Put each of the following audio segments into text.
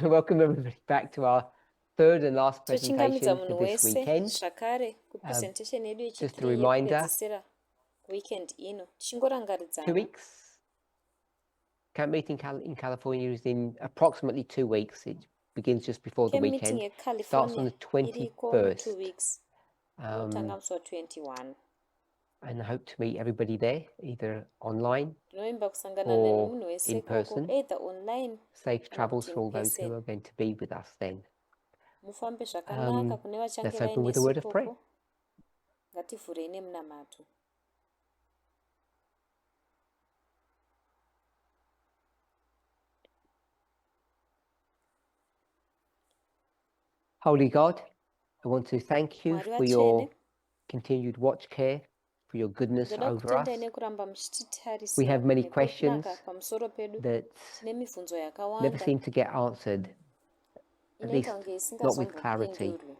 welcome everybody back to our third and last Tochingamidza presentation munhu for this wese weekend. zvakare kupresentation yedu Just a yechitiri reminder, yekupedzisira weekend ino 2 tichingorangaridzana weeks. Camp meeting in California is in approximately 2 weeks. It begins just before the camp meeting weekend. Starts on yecalifornia the iriko mu 2 21st. weeks inotanga musi wa 21 And I hope to meet everybody there, either online tinovimba kusangana or nemunhu wese in ikoko person. either online Safe kana travels kuti for in all those who person. are going to be with us then. Mufambe zvakanaka kune vachange Let's open with a word of prayer. vainesu ikoko. Ngativhurei nemunamato. Holy God, I want to thank you Mwari for your vatsvene, continued watch care, for your goodness ndoda over us. kutendai nekuramba We muchititarisira have many questions nekunaka pamusoro pedu. that Tine mibvunzo never yakawanda seem to get answered, at least inoita kunge not with clarity. isingazombopindurwi.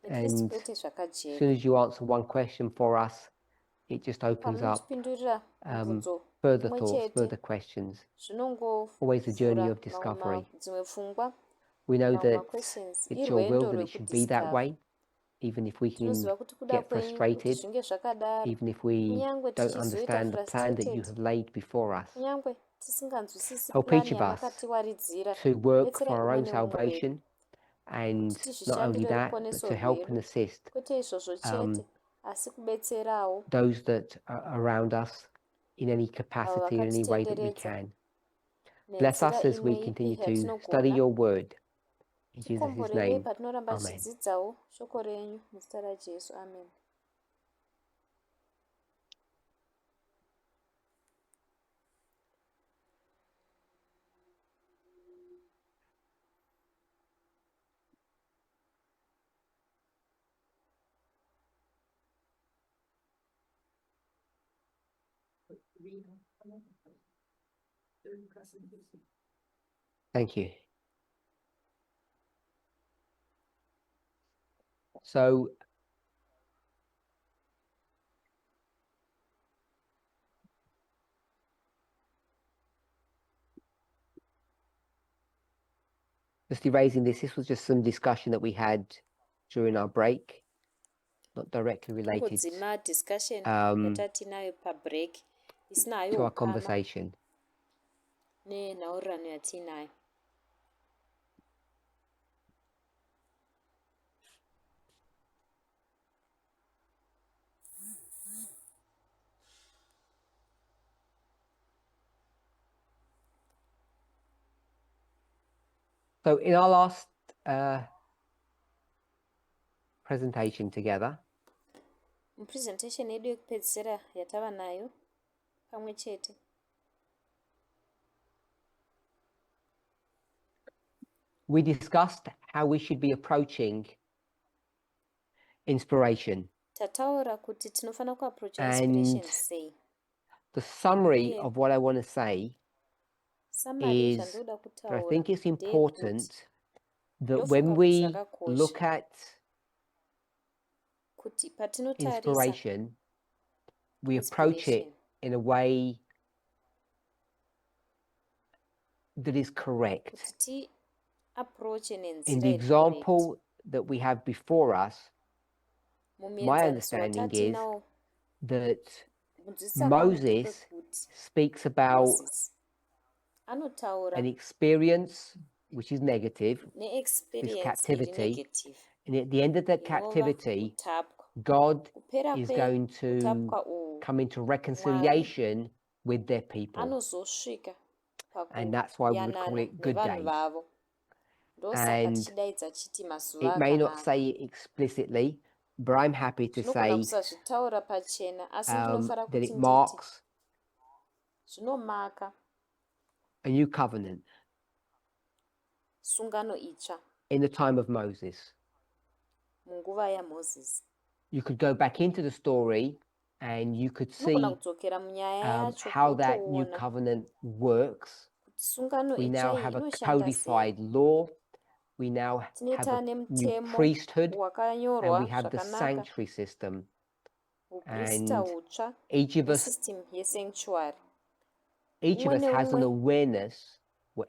At least And kwete as zvakajeka. soon as you answer one question for us, it just opens up Pamunotipindurira mibvunzo further imwe thoughts, chete, further questions. zvinongovhura Always a journey of discovery. dzimwe pfungwa. We know Mamwe that questions it's your will irwendo that it should be that rwekudiscover. way, even if we can Tinoziva kuti kuda get kwenyu kuti frustrated, zvinge zvakadaro, even if we kunyangwe don't tichizoita understand the plan that you frustrated, have laid before us. kunyangwe tisinganzwisisi Help plan each of us yamakatiwaridzira. to work Betsera for our umwe own neumwe wedu. salvation, and Kuti not only zvishandire that, but ruponeso to help rwedu. and assist Kwete izvozvo chete, asi kubetserawo those that are around us in any avo capacity, in any way that we vakatitenderedza can. Bless us nenzira as we imwe ipi continue to study yatinogona. your word. In Jesus' Tikomborerei name, patinoramba amen. tichidzidzawo shoko renyu muzita raJesu. Amen. Thank you. So, just erasing this was just some discussion that we had during our break, not directly related Kungodzima discussion to yatatinayo pabreak isinayo our ukama conversation. nenhaurirano yatinayo. So in our last presentation together, Mupresentation yedu yekupedzisira yatava nayo pamwe chete, we discussed how we should be approaching inspiration. tataura kuti tinofanira kuapproacha And inspiration sei. the summary Yeah. of what I want to say Summary is zvandoda that I kutaura think it's important that when ndofunga kuti we zvakakosha look at kuti patinotarisa inspiration, we approach it inspiration in a way that is correct. kuti tiapproache In nenzira the iri correct. example that we have before us, my Muenzaniso understanding is watatinawo that kunzwisisa kwangu Moses ndepekuti speaks about Moses anotaura an experience which is negative, this neexperience iri captivity, negative and at the end of that inova captivity, kutapwa. God Kupera is going to kutapwa uhu come into reconciliation with their people, anozosvika and that's why we would call pakuyanana it good nevanhu days. vavo. Ndosaka And tichidaidza chiti mazuva it may not akanaka. say it explicitly, but I'm happy to Zvinogona say kusazvitaura pachena asi ndinofara that kuti it nditi marks zvinomaka a new covenant sungano itsva in the time of Moses. munguva yaMozisi. You could go back into the story and you could see Unogona kudzokera munyaya yacho how that new wotoona covenant works. kuti sungano We now itsva have a inoshanda sei. codified law. We now have Tineta a new nemutemo priesthood, and wakanyorwa we have the zvakanaka, sanctuary system. uprista And utsva each of us nesystem yesanctuary. each of umwe us has an neumwe awareness, to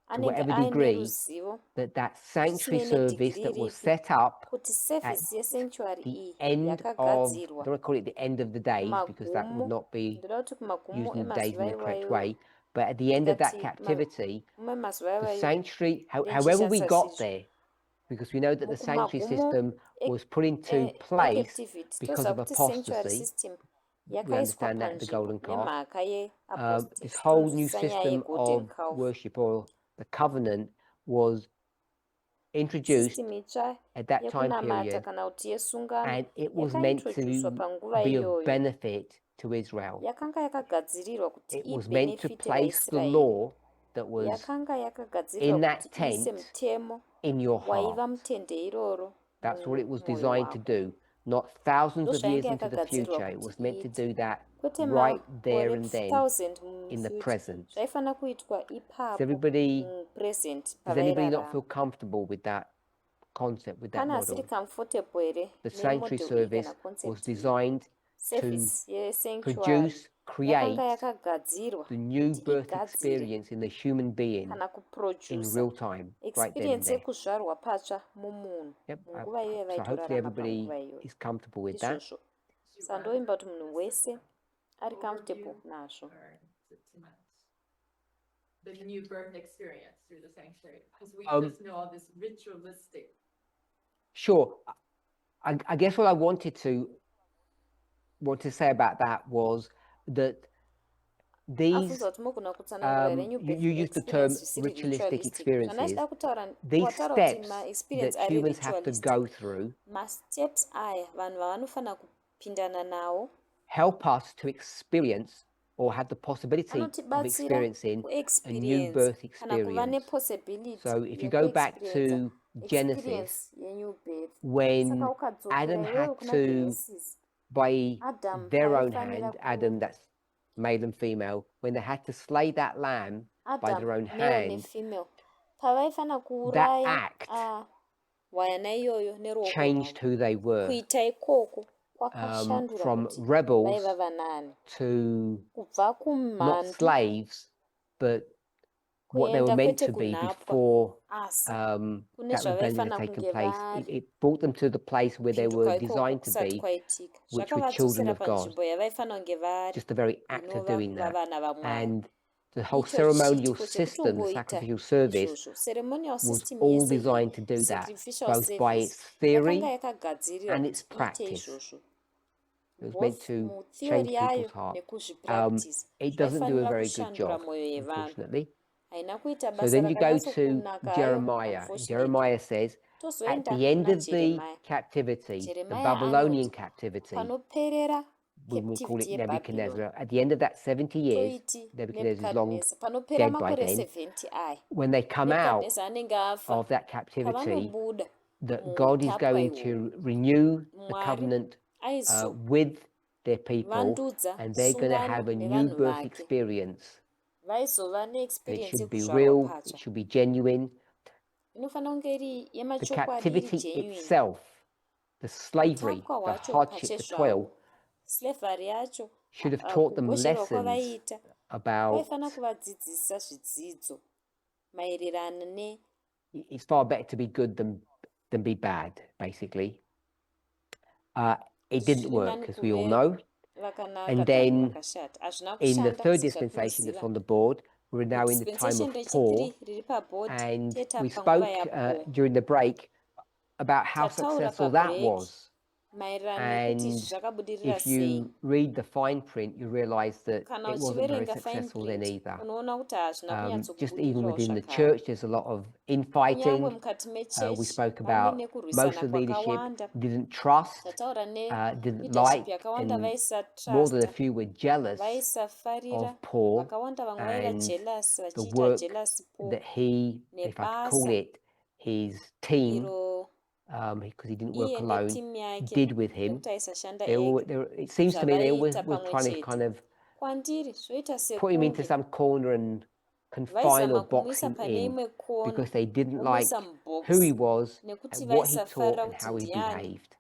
anenge whatever aine degree, ruzivo that sanctuary zvisinei service nedigiri that was ripi set up kuti at sevhisi yesanctuary the iyi end of, I yakagadzirwa don't want to call it the end of the days, because that would kumagumo not be ndoda kuti kumagumo using the days in emazuva the correct iwayo way. But at the end of that tikati captivity, mumwe mazuva the iwayo sanctuary, however we ndichishandisa got zizvo there, because we know that the sanctuary mukumagumo system was put into place ecaptivity because toziva of kuti sanctuary apostasy. system We yakaiswa understand that the panzvimbo golden calf. nemhaka This yeapostasy whole new tonzwisisa nyaya system yegolden of calf worship, or the covenant, was introduced system itsva at that time yekunamata period, kana kuti yesungano and it was meant yakaintroduced to panguva be of iyoyo benefit to Israel. yakanga yakagadzirirwa kuti It was meant to ibhenefite place the vaisraeri law that was yakanga in yakagadzirirwa that kuti iise tent mutemo in your waiva heart. mutende iroro That's what it was mumwoyo designed to wako do, not thousands of years ndozvainge into the yakagadzirirwa future. It kuti was meant to iite do that kwete right there makore and then 1000 in the mumufuture present. zvaifanira kuitwa Does ipapo everybody mupresent not feel pavairarama comfortable with that concept, with that kana asiri model? comfortable here The sanctuary nemodel iyi kana service was concept iyi designed to service yesanctuary produce, yakanga create yakagadzirwa the new kuti birth igadzire experience in the human being kana in kuproducer real time, right then and experience there. yekuzvarwa patsva mumunhu Yep. munguva iyoyo So hopefully yavaitorarama panguva everybody iyoyo is comfortable with that. izvozvo sandoimba kuti munhu wese ari comfortable nazvo. The new birth experience through the sanctuary, because we just know all this ritualistic. Sure. I guess what I wanted to say about that was that these, you used the term ritualistic experiences. These steps that humans have to go through masteps aya vanhu vavanofanira kupindana nawo help us to experience, or have the possibility of anotibatsira experiencing, a new kuexperience birth kana kuva experience. nepossibility So if you go back to Genesis, experience yenew birth when saka ukadzokera Adam iwewe had kuna to, Genesis by Adam their own vaifanira hand, ku Adam, that's male and female, when they had to slay that lamb by their own male hand, nefemale pavaifanira that kuuraya act hwayana iyoyo neruoko changed rwavo who they were, kuita ikoko kwakashandura from kuti rebels vaiva vanani to kubva not kumhandu slaves, but what they were kuenda meant kwete to be kunhapwa before asi kune that rebellion had zvavaifanira taken kunge place. vari It brought them to the place where they were kupinduka ikoko designed to kusati be, kwaitika which were children zvakavadzosera of God. panzvimbo yavaifanira kunge vari Just the very act of inova doing kuva that. vana vamwari. And the whole Icho ceremonial chiitiko system, the chekutongoita sacrificial service, izvozvo ceremonial was system all yese iyi designed to do that, sacrificial both by service its theory yakanga yakagadzirirwa and its kuti iite practice. izvozvo It was meant both to mutheory change yayo people's heart. nekuzvipractice It doesn't do a zvaifanira very good kushandura job, mwoyo yevanhu unfortunately. haina kuita So basa then you go to rakanyatsokunaka hayo Jeremiah, and unfortunately. Jeremiah says, at Tozoenda the end kuna of the Jeremiah. captivity, the Jeremiah Babylonian anoti captivity, panoperera we will call it captivity yeBabylon Nebuchadnezzar, at the end of that 70 years, toiti Nebuchadnezzar is long Nebuchadnezzar panopera dead by makore then, 70 aya when they come out Nebuchadnezzar anenge afa of that captivity, pavanobuda that God is muutapwa going ihwohwo to renew the Mwari covenant aizo with their people, vandudza and they're going to sungano have a new nevanhu birth vake experience. vaizova And it neexperience should be yekuzvarwa real, it patsva should be genuine. inofanira kunge iri The yemachokwadi iri captivity genuine itself, the slavery, kutapwa the hwacho hardship, the toil, pachezvawo slavery yacho should have taught them kugozherwa lessons kwavaiita about, kwaifanira kuvadzidzisa zvidzidzo maererano ne it's far better to be good than be bad, basically. It didn't work, as we all know. And then in the third dispensation that's on the board, we're now in the time of Paul, and we spoke during the break about how successful that was. And if you read the fine print, you realize that it wasn't very successful then either. Just even within the church, there's a lot of infighting. We spoke about most of the leadership didn't trust, didn't like, and more than a few were jealous of Paul and the work that he, if I could call it, his team, because he didn't work alone, did with him. It seems to me they were trying to kind of put him into some corner and confine or box him in, because they didn't like who he was and what he taught and how he behaved.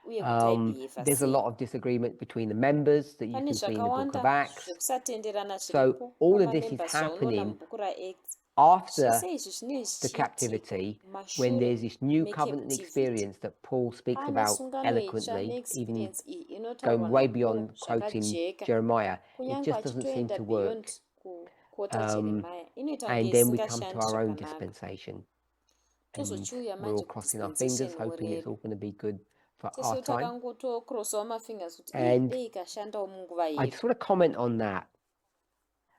uye kuti aibehave There's a sei. lot of disagreement between the members that you Pane can see in the book of zvakawanda Acts. zvekusatenderana So zviripo all of this is pamamembers zvaunoona happening mubhuku raActs. after Zvese izvi zvinenge the zvichiitika captivity, when mashure there's this new covenant mecaptivity. experience that Paul speaks Pane about sungano itsva eloquently, even neexperience iyi going inotaurwa way naPaul beyond quoting zvakajeka, Jeremiah. It kunyange just doesn't seem achitoenda to beyond work. kukota Jeremiah. Inoita kunge And then we come to isingashandi our own zvakanaka. dispensation. And Tozochiuya we're all manje crossing our fingers, kudispensation hoping it's rero. all going to be good for Tesu our time. takangotokrosawo mafingers kuti And dei ikashandawo munguva I yedu. just want to comment on that,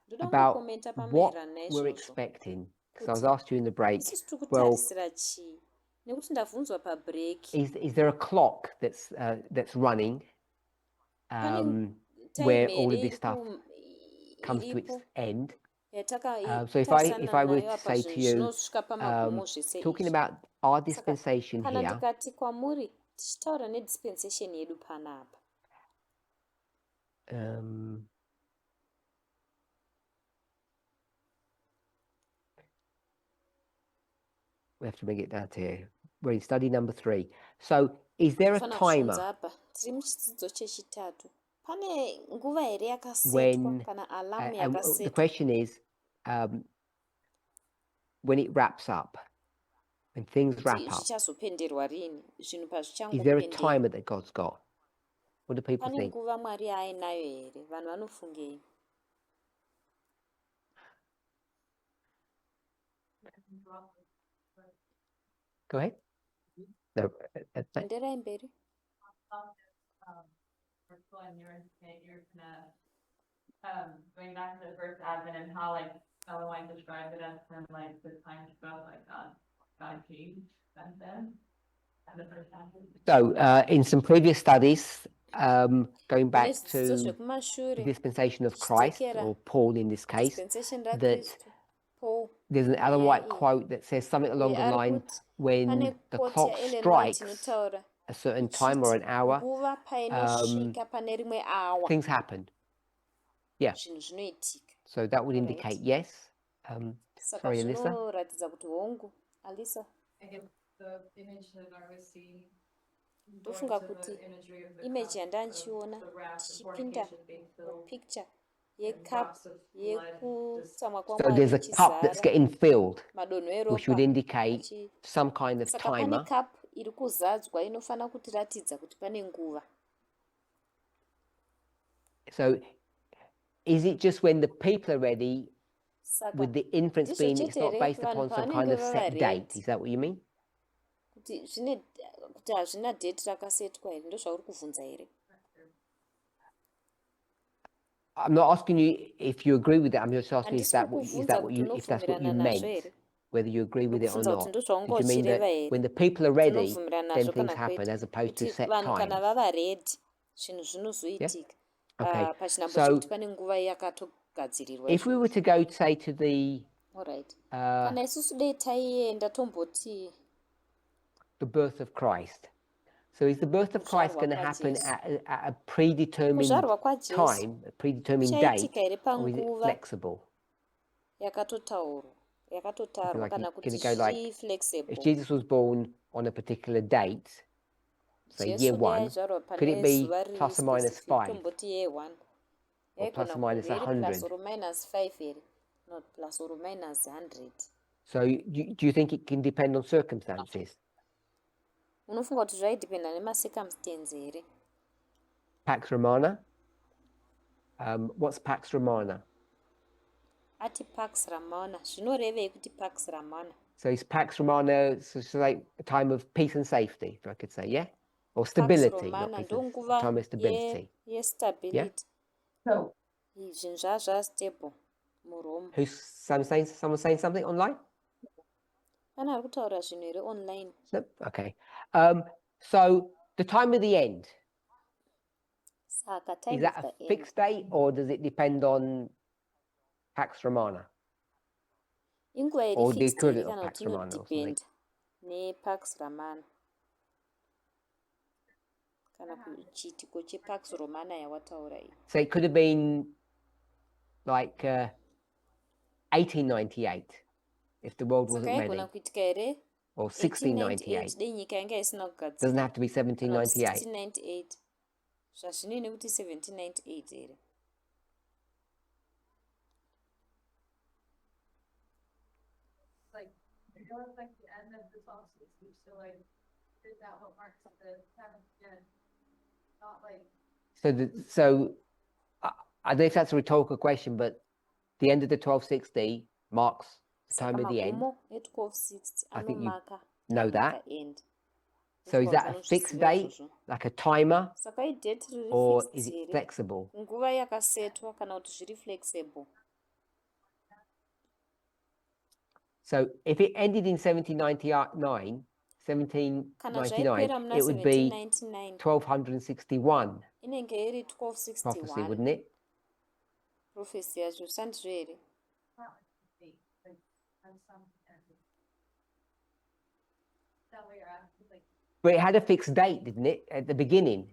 Ndoda about kungokomenta what pamaererano we're naizvozvo. expecting. Because I was Kuti asked you in the break, isusu tiri well, kutarisira chii? Nekuti ndabvunzwa pabreak. is there a clock that's running Pane where time all of here this stuff comes to its iripo end? So if yatakaitarisana I were nayo to apa say to zvinhu you, zvinosvika pamagumo zvese talking izvi. about our Saka dispensation kana here, ndikati kwamuri tichitaura nedispensation yedu panapa, we have to bring it down to here. We're in study number 3. So is there a tinofanira kuzvunza timer apa tiri muchidzidzo chechitatu, pane nguva here yakasetwa when, kana alamu and the yakasetwa question is, when it wraps up, when things wrap kuti up, zvichazopenderwa rini, zvinhu is there a pazvichangopendera. timer that God's got? What do people Pane think? nguva Mwari ainayo here? Vanhu vanofungei? Go ahead. No, Enderai mberi. First of all, in your insight, you're going back to the first Advent and how like Ellen White described it as kind of like the time to go, like God came back then. And the first Advent. So in some previous studies, going back Nezvidzidzo to the zvekumashure, dispensation of Christ, or Paul in this case, dispensation that raKristu, Paul, there's an Ellen White Yeah, quote that says something along the ari line, kuti when pane the quote clock yaEllen White strikes inotaura a certain time or an hour, nguva painosvika pane rimwe awa things happen. Yeah, zvinhu zvinoitika. so that would Alright. indicate yes. Saka Sorry, Alyssa. zvinoratidza kuti hongu. Alisa, I guess the image that I was seeing. ndofunga kuti image yandandichiona tichipinda mupicture yecup yekutsamwa So there's kwaMwari a cup that's ichizara getting filled, madonho which would eropa. indicate some kind of Saka pane timer. cup iri kuzadzwa inofanira kutiratidza kuti pane nguva. So is it just when the people are ready, Saka with the inference ndizvo being it's not chete based here, upon vanhu some pavanenge kind of vava set ready. date? Is that what you mean? Kuti hazvina date rakasetwa here, ndozvauri kuvhunza here? I'm not asking you if you agree with it. I'm just asking Handisi if that's what you unobvumirana meant, nazvo here? whether you agree with it or Ndokubvunza kuti not. ndozvaunga Did you mean uchireva that here? when the people are ready, Tinobvumirana then nazvo things kana happen, kwete? as opposed to Kuti set vanhu kana times? vava ready, zvinhu zvinozoitika. Okay. Pachinhambo So chekuti pane nguva yakatogadzirirwa. if we were to go, say, to the Alright. Kana isusu dei taienda tomboti the birth of Christ. So is the birth of Christ going to happen at a predetermined kuzvarwa kwaJesu time, a predetermined date, kuchaitika here or is it panguva flexible? yakatotaurwa, yakatarwa Like, kana kuti can it go like, if flexible. Jesus was born on a particular date, say year Jesu 1, aizvarwa could it pane be zuva riri plus or minus specific, 5? tomboti year 1. Or plus Yaigona or minus kunge iri 100? plus or minus 5 here, not plus or minus 100. So do you think it can depend on circumstances? Unofunga kuti zvaidependa nemacircumstance here? Pax Romana? What's Pax Romana? Ati Pax Romana, zvinorevei kuti Pax Romana? So is Pax Romana so like a time of peace and safety, if I could say, yeah? Or Pax stability, not Romana peace and ndonguva time of stability. yestability. So Zvinhu zvastable muRoma. Someone saying something online? Pane ari kutaura zvinhu here online. No? Okay. So the time of the end, Saka time is that of a the end. fixed date or does it depend on Pax Romana? Inguva Or iri the fixed here equivalent of kana Pax kuti Romana or something? inodependa nePax Romana. Kana kuchiitiko chePax Romana yawataura iyi. So it could have been like 1898 if the world wasn't Saka ready. yaigona kuitika here or 1698. dei nyika yanga isina kugadzirwa Doesn't have to be kana kuti 1798. 1698 zvazvinei nekuti 1798 here Like, it goes like the end of the 1260s, so like, is that what marks the 7th gen? Not like, So I don't know if that's a rhetorical question, but the end of the 1260 marks the saka time of the end. magumo e1260 I think you anomaka know time that. yakaend So is that a fixed date, like a timer, saka idate riri or fixed is it here flexible? nguva yakasetwa kana kuti zviri flexible So if it ended in 1799, kana 1799, zvaipera muna it would be 1799 1261 inenge iri prophecy, 1261 wouldn't it? profesi yacho sandizvo here not like the date, like, on some end. That way you're asking, like, But it had a fixed date, didn't it, at the beginning?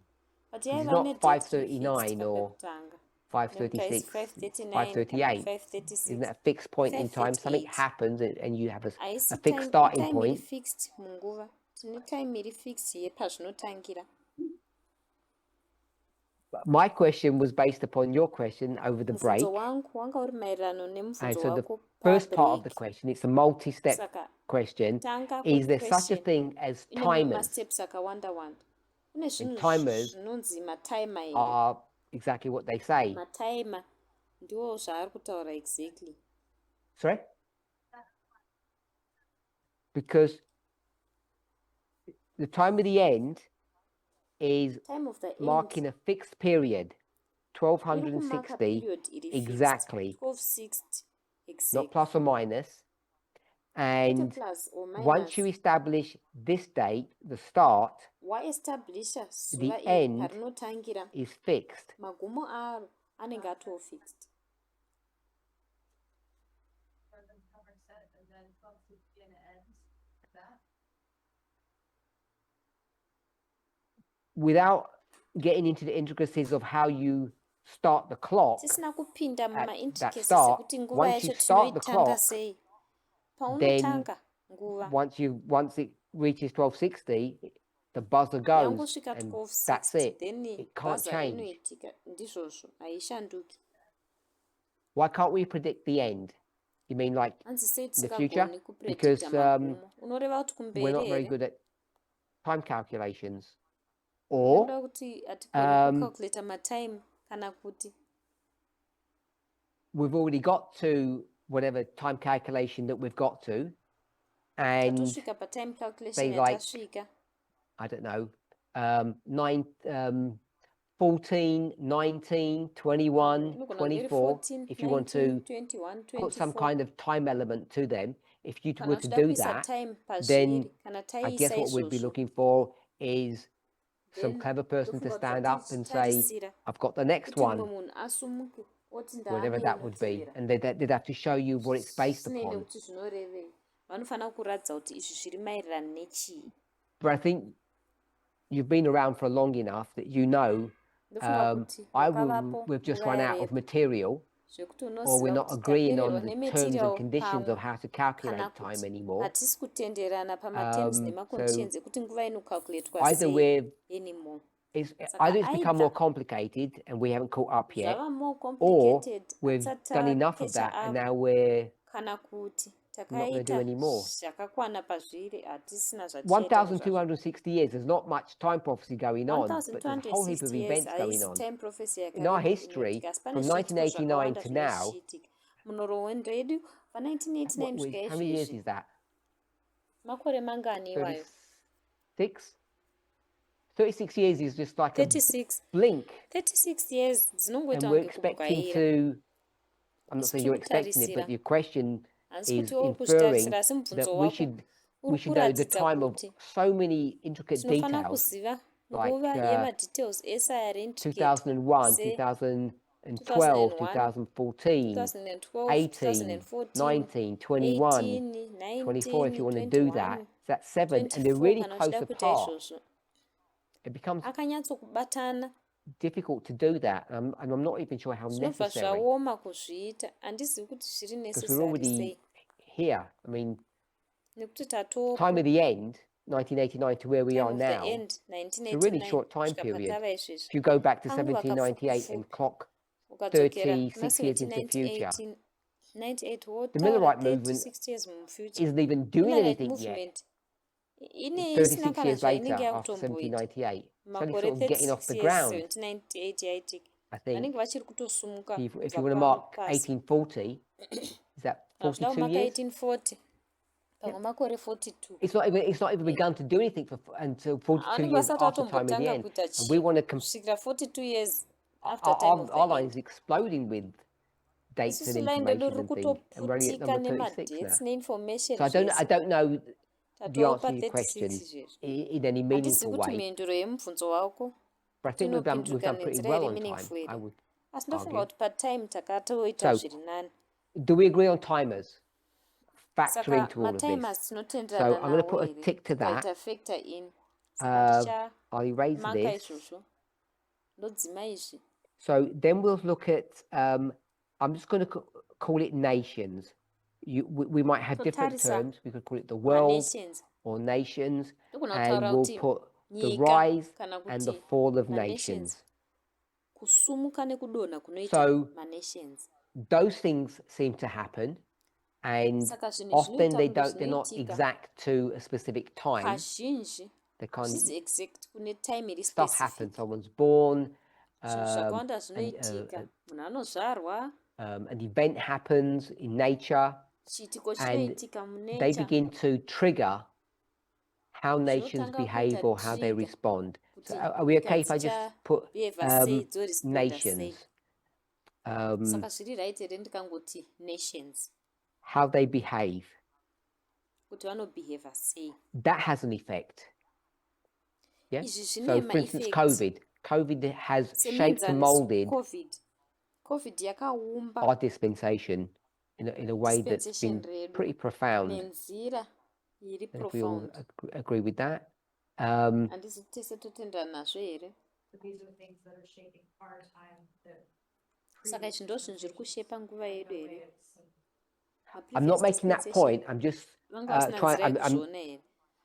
but It's yaiva not nedate riri 539 fixed or pakekutanga 536, 539 538. 536 Isn't that a fixed point in time? Something 538. happens and you have a haisi fixed starting time iri point. fixed munguva tine time iri fixed yepazvinotangira But my question was based upon your question over the break. mubvunzo wangu wanga uri maererano And nemubvunzo so the wako first part of the pabreak question, it's a multi-step saka question. tanga Is there such a question thing as ine timers? masteps akawanda wanda kune zvinhu timers zvinonzi matimer here are exactly what they say. matimer ndiwo zvaari kutaura exactly Sorry? Because the time of the end is time of the marking end a fixed period, iri kumaka 1260 period iri exactly, fixed 1260 not exactly plus or minus. And plus or once minus you establish this date, the start waestablisha The zuva iri end parinotangira is fixed. magumo aro anenge atoo fixed doesn't cover set, and then 1260 and it ends, like that. Without getting into the intricacies of how you start the clock, tisina kupinda at that mumaintricacies start, ekuti nguva once you yacho start the tinoitanga clock, sei then paunotanga nguva once it reaches 1260, the buzzer goes, yangosvika and that's 1260 it. then It can't bhaza change. inoitika ndizvozvo haishanduki Why can't we predict the end? You mean like hanzi sei the future? tisingagoni Because kupredicta magumo unoreva kuti we're kumberi not very here good at time calculations. Or ndoda kuti hatigoni um, kucalculata matime kana kuti we've already got to whatever time calculation that we've got to, and tatosvika patime calculation say like, yatasvika I don't know, 14, 19, 21, inogona kunge iri 24, 14 if you want 19 to 21 put some 24 kind of time element to them, if you kana were to uchida do kuisa that, time then pazviri kana I taiisa guess what we'd be izvozvo looking for is some then clever person to ndofunga stand kuti up and say, tichitarisira I've got the next kuti mumwe one, munhu asumuke oti whatever ndaane that would be. inotevera And they'd have to show you what it's based zvisinei upon. nekuti zvinorevei vanofanira kuratidza kuti izvi zviri maererano nechii But I think you've been around for long enough that you know ndofunga kuti we've just nguva run out of yarepo material, zvekuti or we're unoziva not kuti agreeing tapererwa on the terms nematerial and conditions of pamwe how to kana calculate time kuti anymore. hatisi kutenderana pamaterms So nemaconditions ekuti nguva inocalculatwa either sei anymore either it's become more complicated and we haven't caught up yet, zvava more or complicated we've hatisati done enough of tapecha that and avo now we're kana kuti not going to do takaita anymore. zvakakwana pazviri hatisina zvatichaita 1,260 years, there's not much time prophecy going on, but there's a whole heap of 1260 years events going haisi on. time prophecy In our yakareba history, inoitika asi pane from zviitiko 1989 zvakawanda to zviri now, zvichiitika munhorowendo yedu pa1989 kusvika how many years izvezvi is that? makore mangani iwayo 36? 36 years is just like 36 a blink. 36 years And dzinongoita we're kunge expecting kubwaira to, I'm not Isi saying you're expecting it, kutarisira. but your question hansi is kuti uri inferring kuzvitarisira asi that mubvunzo we wako should uri know the kuratidza time of kuti so many intricate tinofanira details, kuziva like nguva yemadetails ese ari intricate 2001, se 2012, 2014, 2012 18, 2014 19, 21, 18 24, if you 19 want to do that. 21 That's 7, and they're 24 really kana close uchida kuita apart. izvozvo It becomes akanyatsokubatana difficult to do that, and I'm not even sure how zvinobva necessary, zvaoma kuzviita handizivi kuti zviri because we're necessary already sei here. I mean, nekuti time tatopo of the end, 1989 to where we time are of the now, end it's a really 1989 short time kusvika period. patava If izvezvi you go back to kanguva 1798 and kapfupi clock ukadzokera 36 years into the future, 98 the wotaura Millerite movement 36 years mufuture isn't even doing Millerite anything yet. movement isina 36 kana years later, zvainenge after yakutomboita 1798, it's only makore sort of getting off 36 the years ground, 1798 yaitika I think. vanenge vachiri kutosumuka If you kubva want to mark pasi 1840, is that hazvida 42 kumaka years? 1840 pamwe makore 42 It's not even begun to do anything until 42 vanenge years vasati after time of the vatombotanga end. kuita And we want to kusvikira 42 years after time of the our line end is exploding with dates and isusu line redu information riri and things. And we're only at kutoputika number 36 nemadates now. neinformation So I don't know the tatova answer to your pa36 question izvezvi in any hatizivi meaningful kuti way. mhinduro yemubvunzo wako But I think we've tinopinduka done pretty nenzira well iri on time, meaningful I here would asi ndofunga argue. kuti patime takatoita So, zviri nani do we agree on timers? Factor saka into all of matimers this. So tinotenderana I'm going to nawo put a here tick to that. tikaita factor in saka I'll erase ndichamaka this. izvozvo ndodzima izvi So then we'll look at, I'm just going to call it nations. We might have different totarisa terms. We could call it the world manations or nations, ndogona and kutaura we'll kuti put the nyika rise kana and the kuti fall of manations nations. kusumuka nekudonha kunoita So manations those things seem to happen, and saka zvinhu often zvinoita they're not zvinoitika exact to a specific time. kazhinji They can't, hazvizi exact kune time iri stuff specific happens. Someone's born, zvinhu zvakawanda zvinoitika munhu anozvarwa an event happens in nature, chiitiko and chinoitika they munature begin to trigger how nations zvinotanga behave kuita or how they trigger respond. kuti So are we okay if I nyika just put dzichabehava sei dzoresponda sei nations, saka zviri right here ndikangoti nations how they behave? kuti vanobehava sei That has an effect. Yeah. izvi So, zvine for instance, maeffect COVID has shaped and semuenzaniso molded covid yakaumba our dispensation in a way that's dispensation been redu pretty profound. nenzira iri If we all profound agree with that. handisi tese totenderana nazvo here But these are things that are shaping our time that saka izvi ndo zvinhu zviri kushepa nguva yedu here I'm not making that point. I'm just vanga vasina trying. nzira yekuzviona here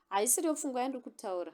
haisiriyo pfungwa yandiri kutaura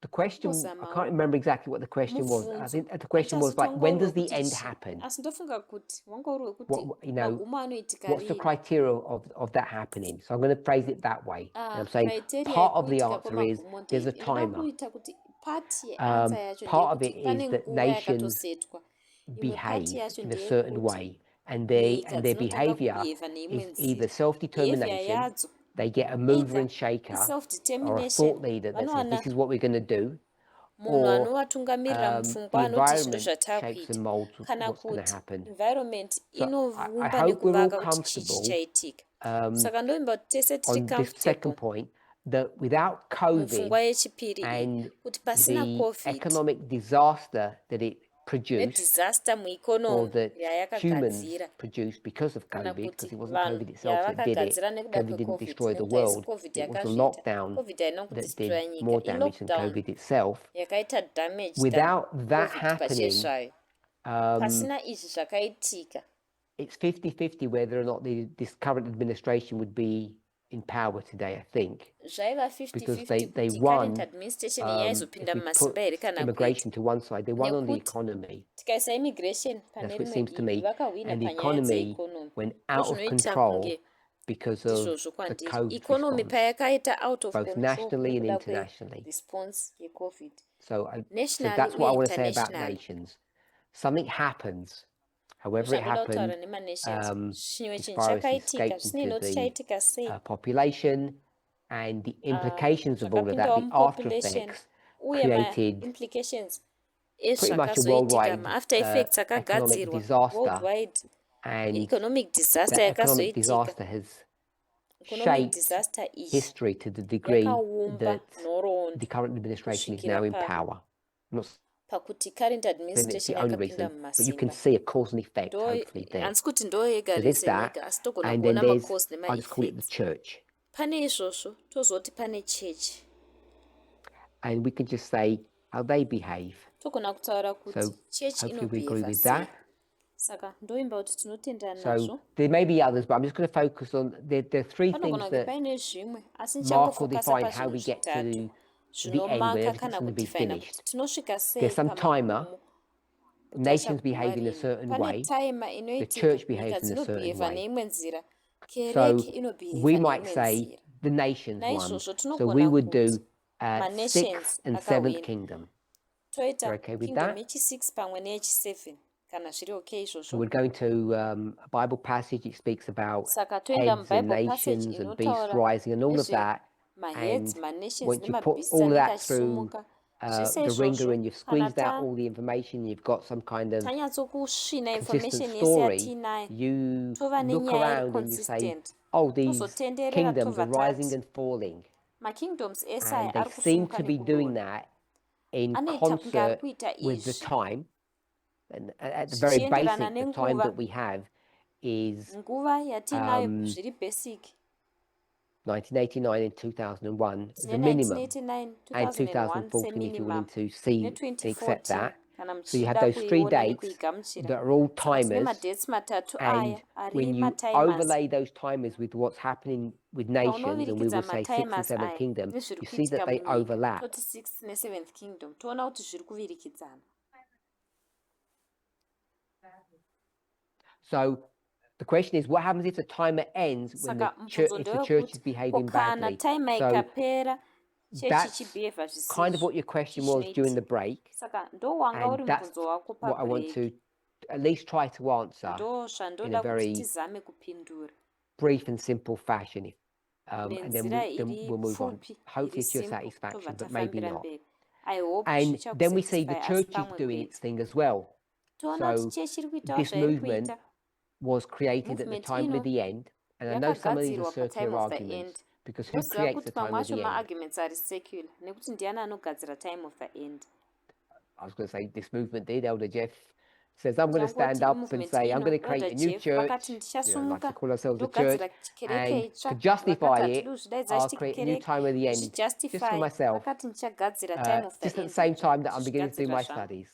The question, I can't remember exactly what the question was. I think the question was like, when does the end happen? asi ndofunga kuti wanga uri wekuti What, you know, magumo anoitika what's the rini criteria of that happening? So I'm going to phrase it that way. And I'm saying part of the answer is there's a timer. kuita kuti pati yeansa yacho Part of it ndeyekuti pane is that nguva nations yakatosetwa imwe behave pati yacho in a certain ndeyekuti way, and nyika their dzinotanga behavior kubeheva neimwe is either nzira behavior self-determination. yadzo They get a mover either and shaker, or a self-determination thought leader that says vanowana this is what we're going to do. munhu Or anovatungamirira the mupfungwa anoti zvinhu environment shapes zvatakuita and molds kana what's going to kuti happen. environment So I inoumba hope we're all nekuvaka kuti chii comfortable chichaitika saka ndoimba kuti tese tiri on this second comfortable point that without COVID mupfungwa yechipiri iyi and kuti pasina the covid economic disaster that it produced, nedisaster or mueconomy that humans yayakagadzira produced because of kana COVID, kuti because it wasn't vanhu COVID itself that did it. yavakagadzira nekuda COVID didn't kwecovid destroy the nekuti haisi world. covid It was the yakazviita lockdown covid haina that kudestroya did nyika more damage than ilockdown COVID itself. yakaita damage Without that covid happening, pachezvayo pasina izvi zvakaitika it's 50-50 whether or not this current administration would be in power today, I think. zvaiva Because 50-50 they kuti won, current administration yaizopinda if we mumasimba put here kana kuita immigration to one side, they won on the Nekuti economy. tikaisa immigration pane That's what it rimwe seems to divi me. vakahwina And the panyaya economy dzeeconomy went out of ndozvinoita control kunge because of ndizvozvo the kwandiri COVID economy response, payakaita out of both control nationally and nekuda internationally. kweresponse yecovid So nationally that's what I uye want to say about internationally nations. Something happens, however it zvandoda kutaura happened, nemanations chimwe this chinhu virus chakaitika escaped zvisinei into noti the chaitika sei population, and the implications of all of that, zvakapindawo the after mupopulation effects, uye created maimplications pretty much a ezvakazoitika worldwide maafter effects economic akagadzirwa disaster, worldwide and economic disaster that economic yakazoitika disaster has economic shaped disaster iyi history to the degree yakaumba that nhoroondo the current administration is kusvikira now in pano power. I'm not pakuti current saying it's administration the only yakapinda reason, but you can mumasimba see a cause and effect, hopefully, there. handisi kuti ndo yega So there's reason that, yega asi togona and then kuona there's, macause I'll just call it the nemaeffects church. pane izvozvo tozoti pane church And we can just say how they behave. togona kutaura So kuti church hopefully we agree inobeheva with sei that. saka ndoimba kuti tinotendana So nazvo. there may be others, but I'm just going to focus on there are three Panogona things kunge that paine zvimwe asi mark or ndichangofokasa define how pazvinhu we get to zvitatu the end when zvinomaka everything's kana going to be kudhifaina kuti finished. tinosvika sei There's some timer, pamagumo nations behave in a certain pane way, taima the inoitika church nyika behaves in a certain dzinobhihevha way. neimwe nzira So kereke we inobhihevha might neimwe say nzira. the nations one. Naizvozvo So we tinogona would do kuti manations sixth and seventh akawina kingdom. toita You're okay with kingdom that? yechi6 pamwe neyechi7 kana zviri okay So izvozvo. we're going to a Bible passage. It speaks about Saka toenda heads and mubible passage nations and beasts inotaura rising and all of that. maheads And manations once you put nemabhisi all anenge that through achisimuka the zvese ringer izvozvo and you've kana squeezed out all the information, you've got some kind of tanyatsokusvina consistent information yese story, yatinayo you tova look nenyaya iri around and you say, consistent oh, these tozotenderera kingdoms are tova rising tati and falling. makingdoms ese And aya they ari seem kusumuka to be doing nekudorora that in anoita kunge ari concert kuita with the izvi time. And at the very zvichienderana basic, the time nenguva that we have is nguva yatinayo zviri basic 1989 and 2001 as a tine minimum, 1989 and 2001 2014 if you're willing seminimum to see and accept ne2014 that. kana So you have muchida those three kuiona dates nekuigamuchira. that are all Saka tine timers, madetsi matatu and aya ari when you matimers. overlay those timers with what's happening with nations, and we paunovirikidza will say sixth and matimers seventh aya kingdom, nezviri you see that kuitika they munyika overlap. toti 6th ne7th kingdom toona kuti zviri kuvirikidzana. So the question is, what happens if the timer ends when Saka if the church is behaving kana badly? taima So ikapera chechi that's chibhihevha kind of zvisizvo what your question was during the break, saka ndo wanga and uri that's mubvunzo wako what I want pabreak. to at least try to answer Ndo in a zvandoda kuti very tizame kupindura brief and simple fashion. And then nenzira we'll move on. pfupi Hopefully iri it's to your simple satisfaction, tobva but maybe tafambira not. mberi. I hope And then we see the zvichakusatisfy asi church is pamwe doing its bedzi thing as well. toona kuti So chechi iri kuitawo this zvairi movement kuita was created at the movement time ino of the end. And I know some of these are yakagadzirwa patime circular of the arguments, end. because who Ndoziva creates kuti the time pamwe of acho the end? maarguments ari secular nekuti ndiani anogadzira time of the end. I was going to say this movement did. Elder Jeff says, I'm going to Changoti stand up and movement say, I'm ino, going to create Elder a new Jeff church. vakati Like ndichasumuka to call ourselves a church. ndogadzira kereke And itsva to justify vakatatu it, ndozvidaidza I'll chiti create a new kereke time of the end just for zvichijustify myself, vakati ndichagadzira time of the just at the end same time that I'm beginning to do zvichigadzirira my zvangu studies.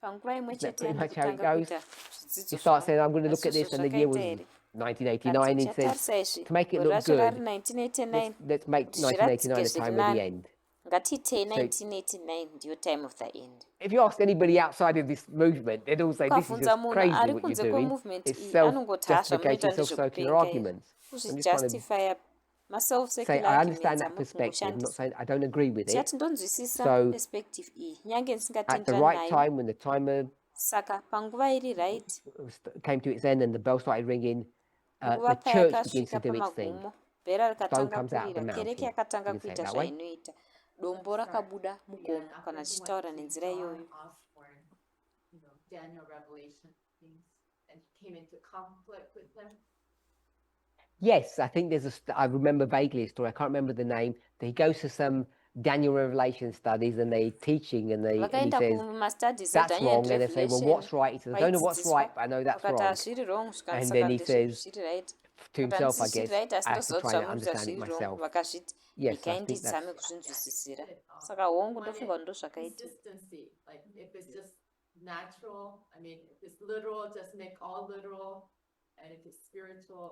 panguva imwe Isn't that chete pretty much how it yandikutanga goes? kuita zvidzidzo You start zvangu saying, I'm going to look at asi this, and the year was zvakaita here 1989. He says, tichatarisa izvi to make it gore look racho rari good, 1989 let's make kuti 1989 zviratidzike the time zviri of the nani end. ngatiitei 1989 ndiyo time of the end. If you ask anybody outside of this movement, they'd all say, this is ukabvunza just munhu crazy ari what kunze you're doing. kwemovement It's iyi anongoti ha zvamunoita self-justification, self-circular ndezvekupenga arguments. I'm just trying to kuzvijustifya maself say secular I understand arguments that perspective. I'm not amuri saying I don't agree with it. chati ndonzwisisa So perspective iyi nyange at the ndisingatenderani right nayo time, when the timer saka panguva iri right came to its end and the bell started ringing, nguva the church begins payakasvika to do its thing. pamagumo bhera Stone rikatanga comes out of the kurira kereke mountain. yakatanga You can say it kuita that way. zvainoita dombo rakabuda mugomo kana tichitaura nenzira iyoyo. Daniel Revelation things and came into conflict with them. Yes, I think I remember vaguely a story. I can't remember the name. He goes to some Daniel Revelation studies and they teaching and he vakaenda says, kumastudies that's adaniel wrong. And they say, well, what's right? He says, I don't know what's right, but I know that's vakati wrong. hazviri wrong And then he says zviri right to himself, I zviri guess, right asi I have to ndoziva try kuti and zvamunoita understand it zviri wrong myself. vakazviti Yes, I ikai think ndizame that's kuzvinzwisisira saka hongu ndofunga kuti ndozvakaita Consistency, like if it's just natural, I mean, if it's literal, just make all literal, and if it's spiritual,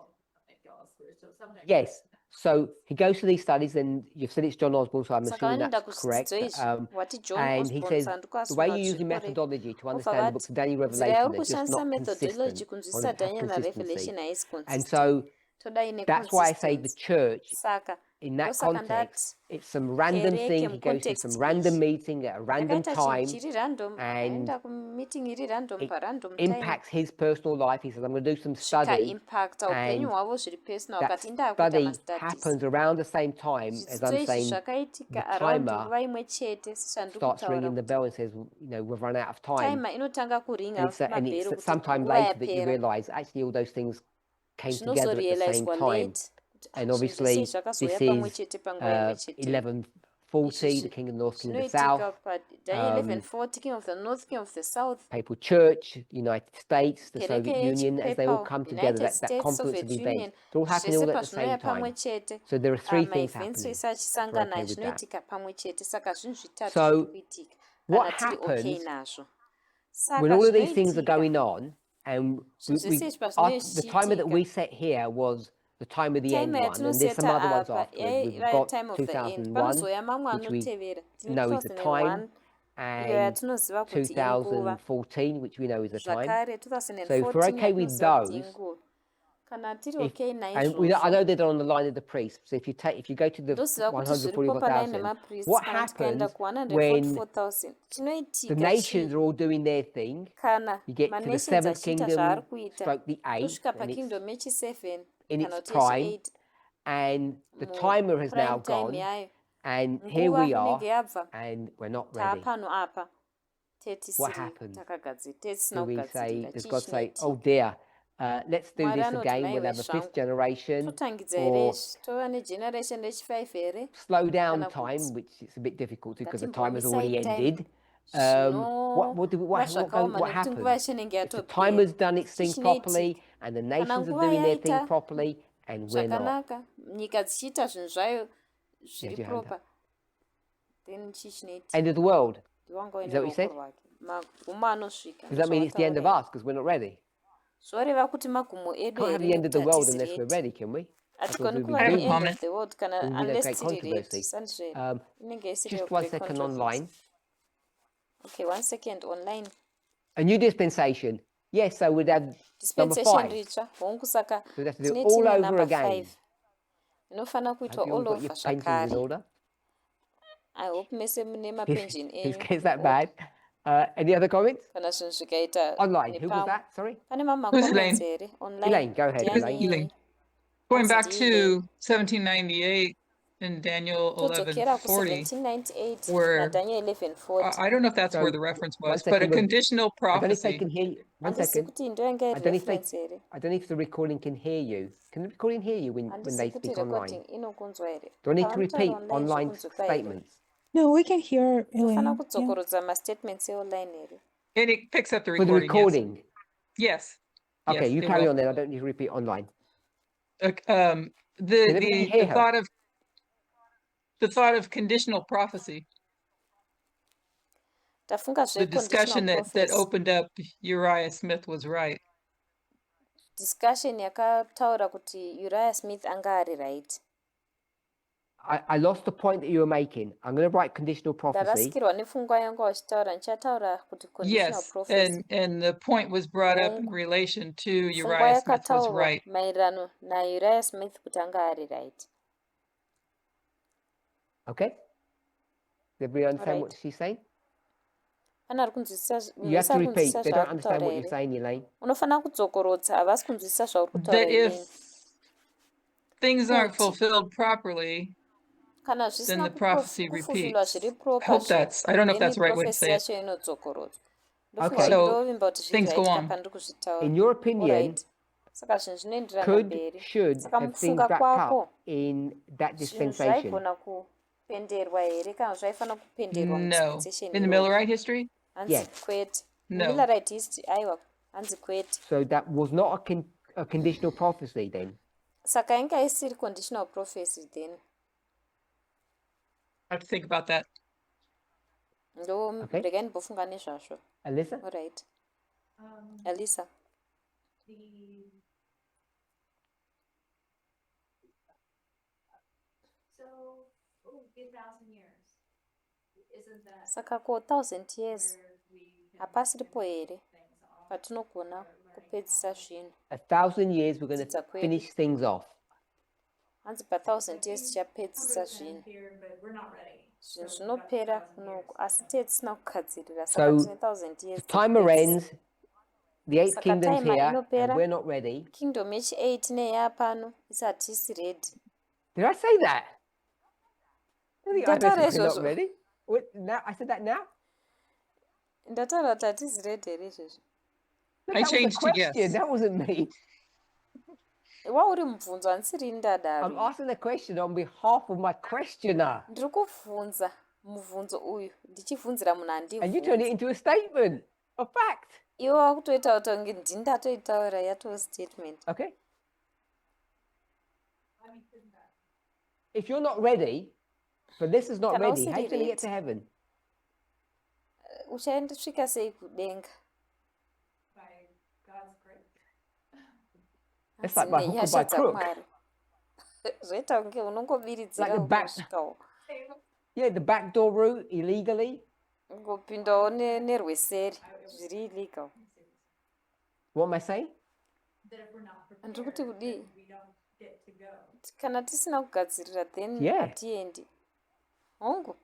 make it all spiritual. Sometimes yes. So he goes to these studies, and you've said it's John Osborne, so I'm saka assuming vanoenda that's correct. kudzidzo izvi wati john And he osborn says sanduku the way asungwa you're using zviri koreka methodology to obva understand the books vati of Daniel nzira Revelation, yauri they're just kushandisa not methodology consistent, or kunzwisisa don't have daniel consistency. narevelation haisi And consistent so toda ine that's why I say the consistency church, saka in that ndosaka context, ndati it's some random kereke thing. He goes to mucontext some random iyi meeting at a random yakaita time chinhu chiri random and akaenda kumeeting iri random it parandom time impacts his personal life. He says, I'm going to do some study. zvikaimpacta upenyu And hwavo zviri personal that akati ndakuita study mastudies happens around the same time as zvidzidzo I'm izvi saying zvakaitika the around timer nguva imwe chete starts sezvandikutaura ringing the kuti bell and says, we've run out of time. timer inotanga kuringa And mabhero it's kuti sometime nguva later that you yapera realize actually all those things came together at the same zvinozorealizwa time. late And zvinhu zvese obviously, zvakazoya this pamwe is chete panguva imwe chete 1140, the King of the North, King of the zvinoitika South, padaniel 1140 king of the north king of the south Papal Church, United States, the kereke Soviet Union, as they all yechipapal come together, united that states confluence soviet of union events, they're all happening zvese all at the same pazvinoya pamwe time. chete So there are three things maevents happening. ese We're achisangana okay with that. zvinoitika pamwe chete saka zvinhu zvitatu So zviri kuitika what kana tiri okay happens nazvo when saka all of these things are zvinoitika going on And the timer that zvinochitika we set here was the time of the end time one, and there's some yatinoseta other ones apa afterwards. We've yaiva got time of the end 2001, panozouya mamwe which we anotevera tine know is the time, 2001 iyo and yatinoziva kuti inguva 2014, which we know is the time. zvakare So if we're 2014 okay with yatinoziva kuti those, inguva kana tiri if, okay and I naizvozvo know they're on the line of the priest. So if you go to the ndoziva kuti zviripo palaini 144,000, nemapriest what kana tikaenda happens when ku 144,000 the chinoitika nations are all doing their thing? kana You get to the manations seventh achiita zvaari kingdom, kuita stroke the eighth, tosvika and it's pakingdom yechi7 in kana its kuti prime, yechi8 and the timer has now prime time gone, yayo and here nguva we are, inenge yabva and we're not ready. taapano apa What happens? tetisina Do we say, kugadzirira does chii God say, chinoitika oh dear, let's do mwari this anoti again, we'll maiwe have a fifth zvangu generation, totangidza here or tova negeneration rechi5 here slow down Kana time, kuti which is a bit difficult because the ngatimbomisai time has already time. ended. What zvakaoma nekuti nguva happens? yacho inenge If the time has yatopera done its thing properly, and the nations are nguva doing their thing yaita properly, and we're not. zvakanaka nyika dzichiita zvinhu zvayo zviri Raise your hand proper then chii chinoitika End of the world. ndiwanga Is that what you said? ruoko rwake magumo anosvika Does that mean it's the end of us because we're not ready? zvoreva kuti magumo edu Can't have here the end of the nekuti world unless we're hatisi ready, can we? hatigoni Otherwise kuva we'll be neend doomed. of the world kana We'll be in a unless great tiri controversy. ready sandizvere inenge isiri Just 1 second online. okay 1 second online A new dispensation. Yes, so we'd have number dispensation 5. ritsva hongu saka So we'd have to do it tine all tine over number again. 5 inofanira Hope kuitwa you all all got your over pencils in zvakare order. I hope mese mune mapension Is enyu that bad? Any other comments? kana zvinhu zvikaita Online. Who was nepamwe that? Sorry? pane Who's mamacomments Elaine? here online Elaine, go ahead, Ndiani- Elaine. Going back Anzi to 1798 in Daniel todzokera ku 11:40, 1798 where nadaniel 1140 I don't know if that's So, where the reference 1 was, but a second. conditional I don't know if they prophecy. can hear you. 1 handisi second. kuti ndo yanga I iri don't know if they, reference here I don't know if the recording can hear you. Can the recording hear you when handisi they kuti speak online? recording inokunzwa here Do I need to Pavanotaura repeat online zvokunzwika here statements? No, we can hear tofanira Elaine. Yeah. kudzokorodza mastatements eonline here And it picks up the For the recording. recording? Yes. Okay, Yes, you they carry will. on then. I don't need to repeat online. The everybody hear her? the thought of conditional prophecy, tafunga the discussion that zveconditional opened up Uriah Smith was right. discussion yakataura kuti Uriah Smith anga ari right I lost the point that you were making. I'm going to write conditional prophecy. ndarasikirwa nepfungwa yangu wachitaura ndichataura kuti conditional Yes, prophecy and the point was brought up in Hongu. relation to pfungwa Uriah Smith was yakataurwa right. maererano naUriah Smith kuti anga ari right Okay? Does everybody understand what Alright. she's saying? pane ari kunzwisisa You have to repeat. kunzwisisa They don't understand zvaari what you're kutaura saying, Elaine. here unofanira kudzokorodza havasi kunzwisisa zvauri kutaura That Elaine. if things aren't Kuti fulfilled properly, kana then zvisina the prophecy kufulfilwa repeats. zviri I proper hope that's, I don't know if that's the right way to prophecy say it. yacho inodzokorodzwa Okay. So, ndovimba kuti things go zviraitika on. pandiri kuzvitaura In your opinion, Alright. Saka zvinhu zvinoenderana could, mberi should saka have things mukufunga wrapped kwako up in that zvinhu dispensation? zvaigona kupenderwa here kana zvaifanira kupenderwa No. mudispensation In the Millerite history? hanzi Yes. kwete No. Millerite history aiwa hanzi kwete So that was not a conditional prophecy then? saka inga isiri conditional prophecy then I have to think about that. ndo Okay. regai ndimbofunga nezvazvo Alyssa? alright Elisa saka ko 1000 years hapasiripo here patinogona kupedzisa zvinhu 1,000 years we're going Dzidza to kwedu. finish things off. hanzi pa1000 years tichapedzisa zvinhu zvinhu zvinopera kunoko asi tisina kugadzirira saka So, tine 1000 The years timer tikupedzisa. ends, the 8th Saka kingdom's timer here, and inopera. we're not ready. kingdom yechi8 neyapano isati isi ready Did I say that? I think I Ndataura said we're not izvozvo. ready. What, now, I said that now? ndataura kuti hatisi ready here izvezvi No, I that was a changed to yes. question. That wasn't me. wauri mubvunzo handisiri I'm ndadaro asking a question on behalf of my questioner. ndiri kubvunza mubvunzo uyu ndichibvunzira munhu And you turned it handibvunza into a statement of fact. iwe wakutoita kuti kunge ndindatoitaura yatoo statement Okay? If you're not ready, but this is not Kana ready, usiri how are you going to get ready. to heaven? uchaendosvika sei kudenga It's like by hook or by crook. Zvoita kunge unongobiridzira Like the back- unosvikawo Yeah, the backdoor route illegally. ungopindawo nerweseri zviri illegal. What am I saying? Handiri kuti kudii kana tisina kugadzirira then Yeah. hatiendi hongu.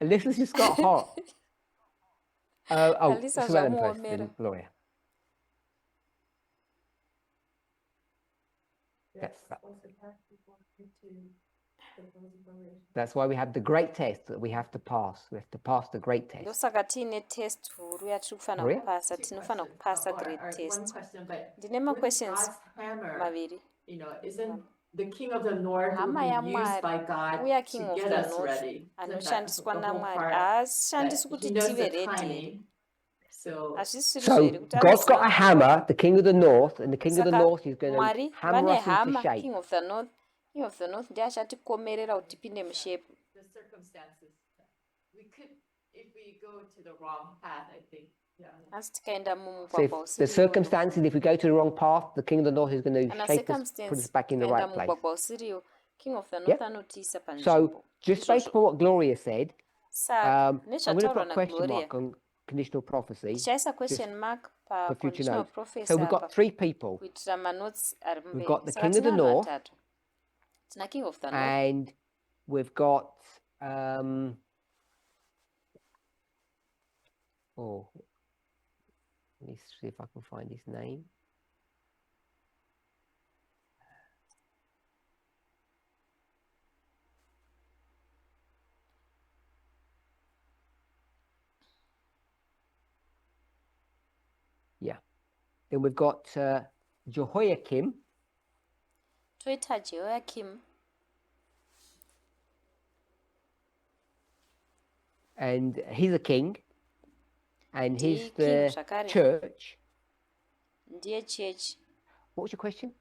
Alyssa's just got hot. Alyssa it's relevant first, zvamuomera. then Gloria. That's why we have the great test that we have to pass. We have to pass the great test. Ndosaka tiine test huru yatiri kufanira Gloria? kupasa. Tinofanira kupasa great One test. question, but Ndine maquestions God's hammer, maviri. isn't the king of the north will Hama be used yaMwari, by God uya to king of get the us north, ready? Isn't that anoshandiswa the whole naMwari. part? Haashandiswi That kuti he knows tive the ready here. timing. So Hazvisiri So zvere kuti God's got a anoziva hammer, the king of the north, and the king of the Saka north is going to Mwari hammer vane us into hama shape. king of the north. King of the north ndiye achatikomerera kuti tipinde mushepu. the circumstances, we could, if we go to the wrong path, I think. Yeah. Asi tikaenda So mumugwagwa if the usiriwo circumstances, if we go to the wrong path, the king of the north is going to kana shape us, put us circumstance back in the tikaenda right place. mumugwagwa usiriwo king of the north Yep. anotiisa panzvimbo. So just based Izvozvo. upon what Gloria said, Saka I'm going to nezvataurwa put a question naGloria mark on conditional prophecy ndichaisa question mark for future paconditional notes. prophecy So we've apa got three people. kuitira manotsi ari We've mumberi. got the Saka king of the tina vanhu north, vatatu. Tina king of the north and we've got let me see if I can find his name. Yeah. Then we've got Jehoiakim, toita Jehoiakim and he's a king, and he's King the zvakare. church. ndiye church. What was your question?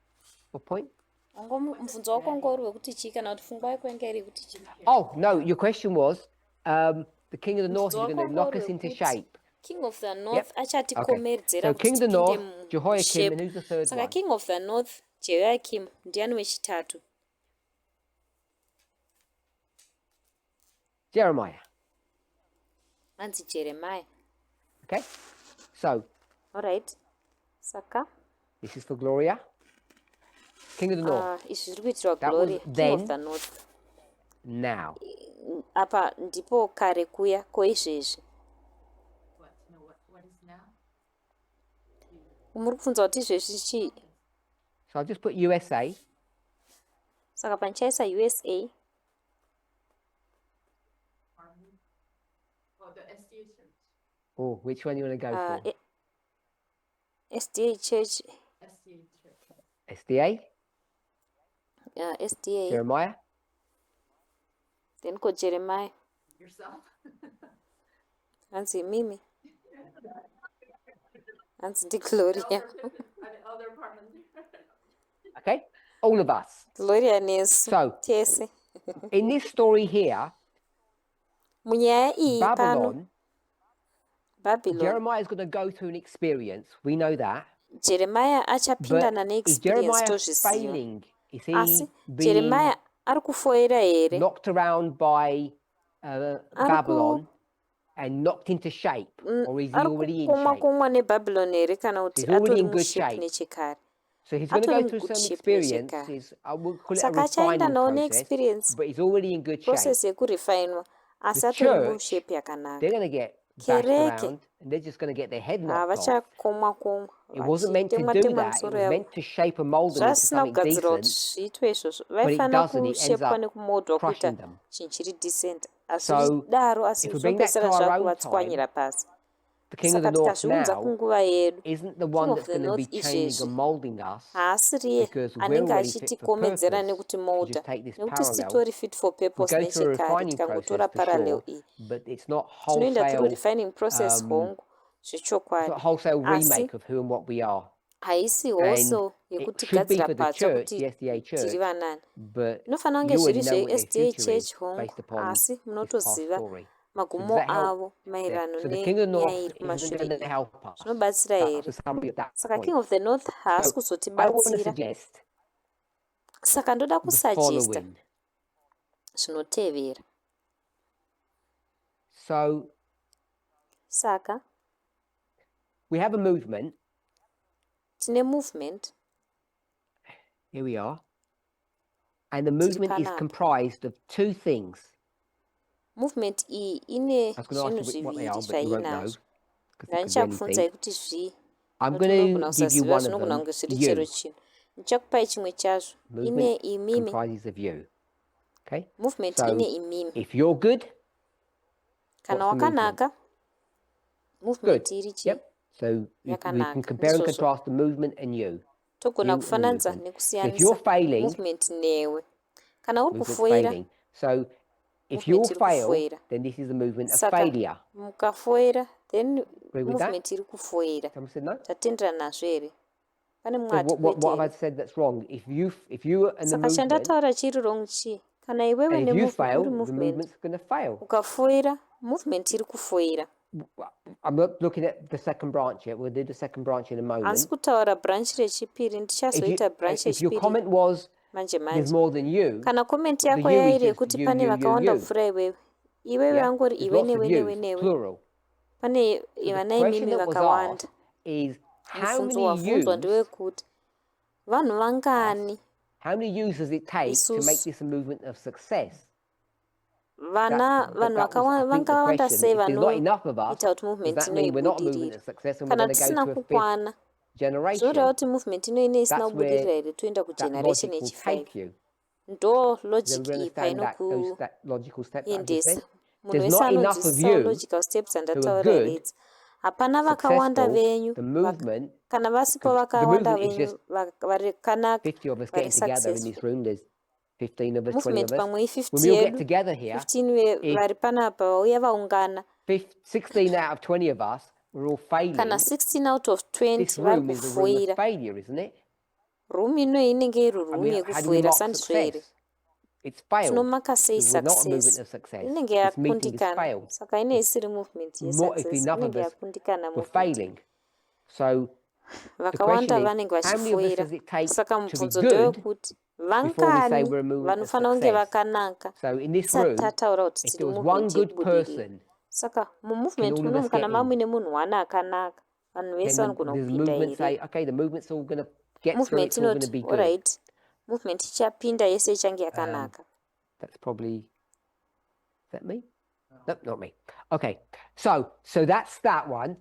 What point? Mubvunzo wako wanga uri wekuti chii kana kuti pfungwa yako yanga iri yekuti chii? Oh, no, your question was the king of the north is Mubvunzo going wako to wanga knock uri us into wekuti shape. king of the north Okay. achatikomedzera So kuti king of the tipinde north, Jehoiakim, and mushepu. who's the third Saka one? king of the north Jehoiakim ndiani wechitatu? Jeremiah. Anzi Jeremiah. Okay. So Alright. Saka this is for Gloria. King of the north. izvi zviri kuitirwa That was Gloria, king then. of the north. Now. Apa ndipo kare kuya koizvezvi. What is now? Muri kubvunza kuti izvezvi chii? So I'll just put USA. Saka pandichaisa USA. Oh, the SDA church. Oh, which one you want to go for? SDA church. SDA church. SDA? SDA. Jeremiah? Then ko Jeremiah. Yourself? Hanzi mimi. Hanzi ndi Gloria. Elder Parminder. Okay. All of us. Gloria nesu. So Tese. in this story here, Munyaya iyi pano. Babylon, Jeremiah is going to go through an experience. We know that. Jeremiah achapindana But is Jeremiah neexperience tozviziva. failing? Is he Asi being Jeremiah ari kufoira here? knocked around by Babylon and knocked into shape? Or is he Ari already in kukomwa shape? komwa neBabylon here kana kuti He's already atori in good mushepu shape. nechekare. So he's going to Atori go through mugood some shape experiences. I will call it a Saka achaenda refining nawo process, neexperience. but he's already in good shape. Process yekurifinwa. Asi The atori church, mushepu yakanaka. they're going to get bashed Kereke. around and they're just going to get their head knocked off. Vachakomwa komwa. It wasn't meant to do that. It was meant to shape and mold them into Zvasina something kugadzirwa kuti decent, zviitwe izvozvo. but it Vaifanira doesn't. It ends kushepwa up nekumodwa kuita crushing them. chinhu chiri decent. Asi So, zvidaro asi if we bring that to zvinopedzisira our own zvakuvatswanyira pasi. The king of the Saka north tikazviunza now kunguva yedu, isn't the king one of that's the going to be north changing izvezvi and molding us, haasiri iye because we're anenge already fit for achitikomedzera purpose. To nekutimodha just take this nekuti parallel, titori fit for we purpose go through a nechekare refining tikangotora process for parallel sure, iyi. but it's not Tinoenda through wholesale. refining process hongu It's zvechokwadi. not wholesale Asi remake of who and what we are. haisi And wholesale it yekutigadzira should be for the patsva church, kuti the SDA tiri church, vanani. but Zvinofanira kunge you zviri already know what their zveSDA future is church hongu based upon asi this past munotoziva story. magumo avo maererano So the King of the nenyaya North iri isn't kumashure going to iyi help us. zvinobatsira That's here a summary of that saka point. King of the North haasi I want to kuzotibatsira suggest saka ndoda the kusuggesta following. zvinotevera. So Saka we have a movement. tine movement. Here we are. And the movement is comprised of two things. Movement iyi ine I was going to zvinhu ask you what they zviviri are, but you won't know. zvainazvo. 'Cause it could be Ndichakubvunzai anything. kuti zvii. I'm Nokuti going unogona to give you kusaziva one of zvinogona them. kunge zviri chero You. chino. Ndichakupai chimwe chazvo. Ine Movement imimi. comprises of you. Okay? Movement So ine imimi. if you're good, Kana what's the movement? wakanaka. Movement Good. iri chi. Yep. So we can Yakanaka. compare and Ndizvozvo. contrast the movement and you. Togona You and the kufananidza movement. So if you're nekusiyanisa failing, movement newe. Kana uri movement's kufoira, failing. So if you movement iri fail, kufoira. then this is a movement of Saka failure. mukafoira, then Agree with that? movement iri kufoira. Someone said no? Tatenderanazvo here. Pane So mwati what have I kwete. said that's wrong? If you and the Saka movement, chandataura chiri wrong chi. Kana iwewe and if you fail, uri the movement. movement's going to fail. Ukafoira, movement iri kufoira. I'm not looking at the second branch yet. We'll do the second branch in a moment. Hansi kutaura branch rechipiri, ndichazoita branch If your rechipiri comment was manje there's manje. more than you, Kana comment the yako you is yairi just yekuti you, pane you, you, vakawanda you. pfuura iwewe. Iwewe Yeah? angori There's iwe lots of newe yous, newe newe. plural. Pane So vana the question imimi that was vakawanda. asked is how Mubvunzo many wabvunzwa yous, ndewekuti vanhu vangani how many yous does it take to make isusu this a movement of success? vanhu That was, I think, the vangawanda question. sei If there's not enough of us, vanoita kuti does movement that mean we're not a movement inoibudirire. of success and we're Kana going to go tisina to a fifth kukwana generation? zvoreva kuti movement ino isina That's where kubudirira here toenda that kugeneration logic will yechi5 take you. ndo Does logic everyone iyi understand that logical step that I just painokuendesa said? munhu There's wese not enough of anonzwisisawo you logical steps who are andataura here good, idzi. Hapana vakawanda successful. venyu The movement, kana vasipo the vakawanda movement is venyu just vari kanaka 50 of us vari getting together in successful. this room. There's 15 of us, 20 Movement of us. pamwe When i50 we all get yedu together here, 15 if vari panapa vauya vaungana 16 out of 20 of us were all failing, kana 16 out of this 20 vari room is a room of kufoira. failure, isn't it? Room inoyi inenge iri I room mean, how do we yekufoira mark sandizvo here. success? It's failed. Tinomaka sei We're not a movement success of success. inenge This meeting has yakundikana failed. saka ine isiri movement More, if yesuccess enough of inenge us yakundikana were movement. failing. So the Vakawanda question is, vanenge how many of us vachifoira. does it take Saka to be mubvunzo good ndewekuti before we say vangani we're a movement of vanofanira kunge success? vakanaka So in this tisati room, tataura kuti if tiri there was one movement good yekubudirira. person, Saka can mumovement all of munomu us kana get mava in? muine munhu wana akanaka vanhu vese Then vanogona does the kupinda movement here. say, okay, the movement's all going to get through, Movement it's all going to inoti be good? alright, movement ichapinda yese ichange yakanaka. That's probably, is that me? Nope, not me. Okay, so that's that one.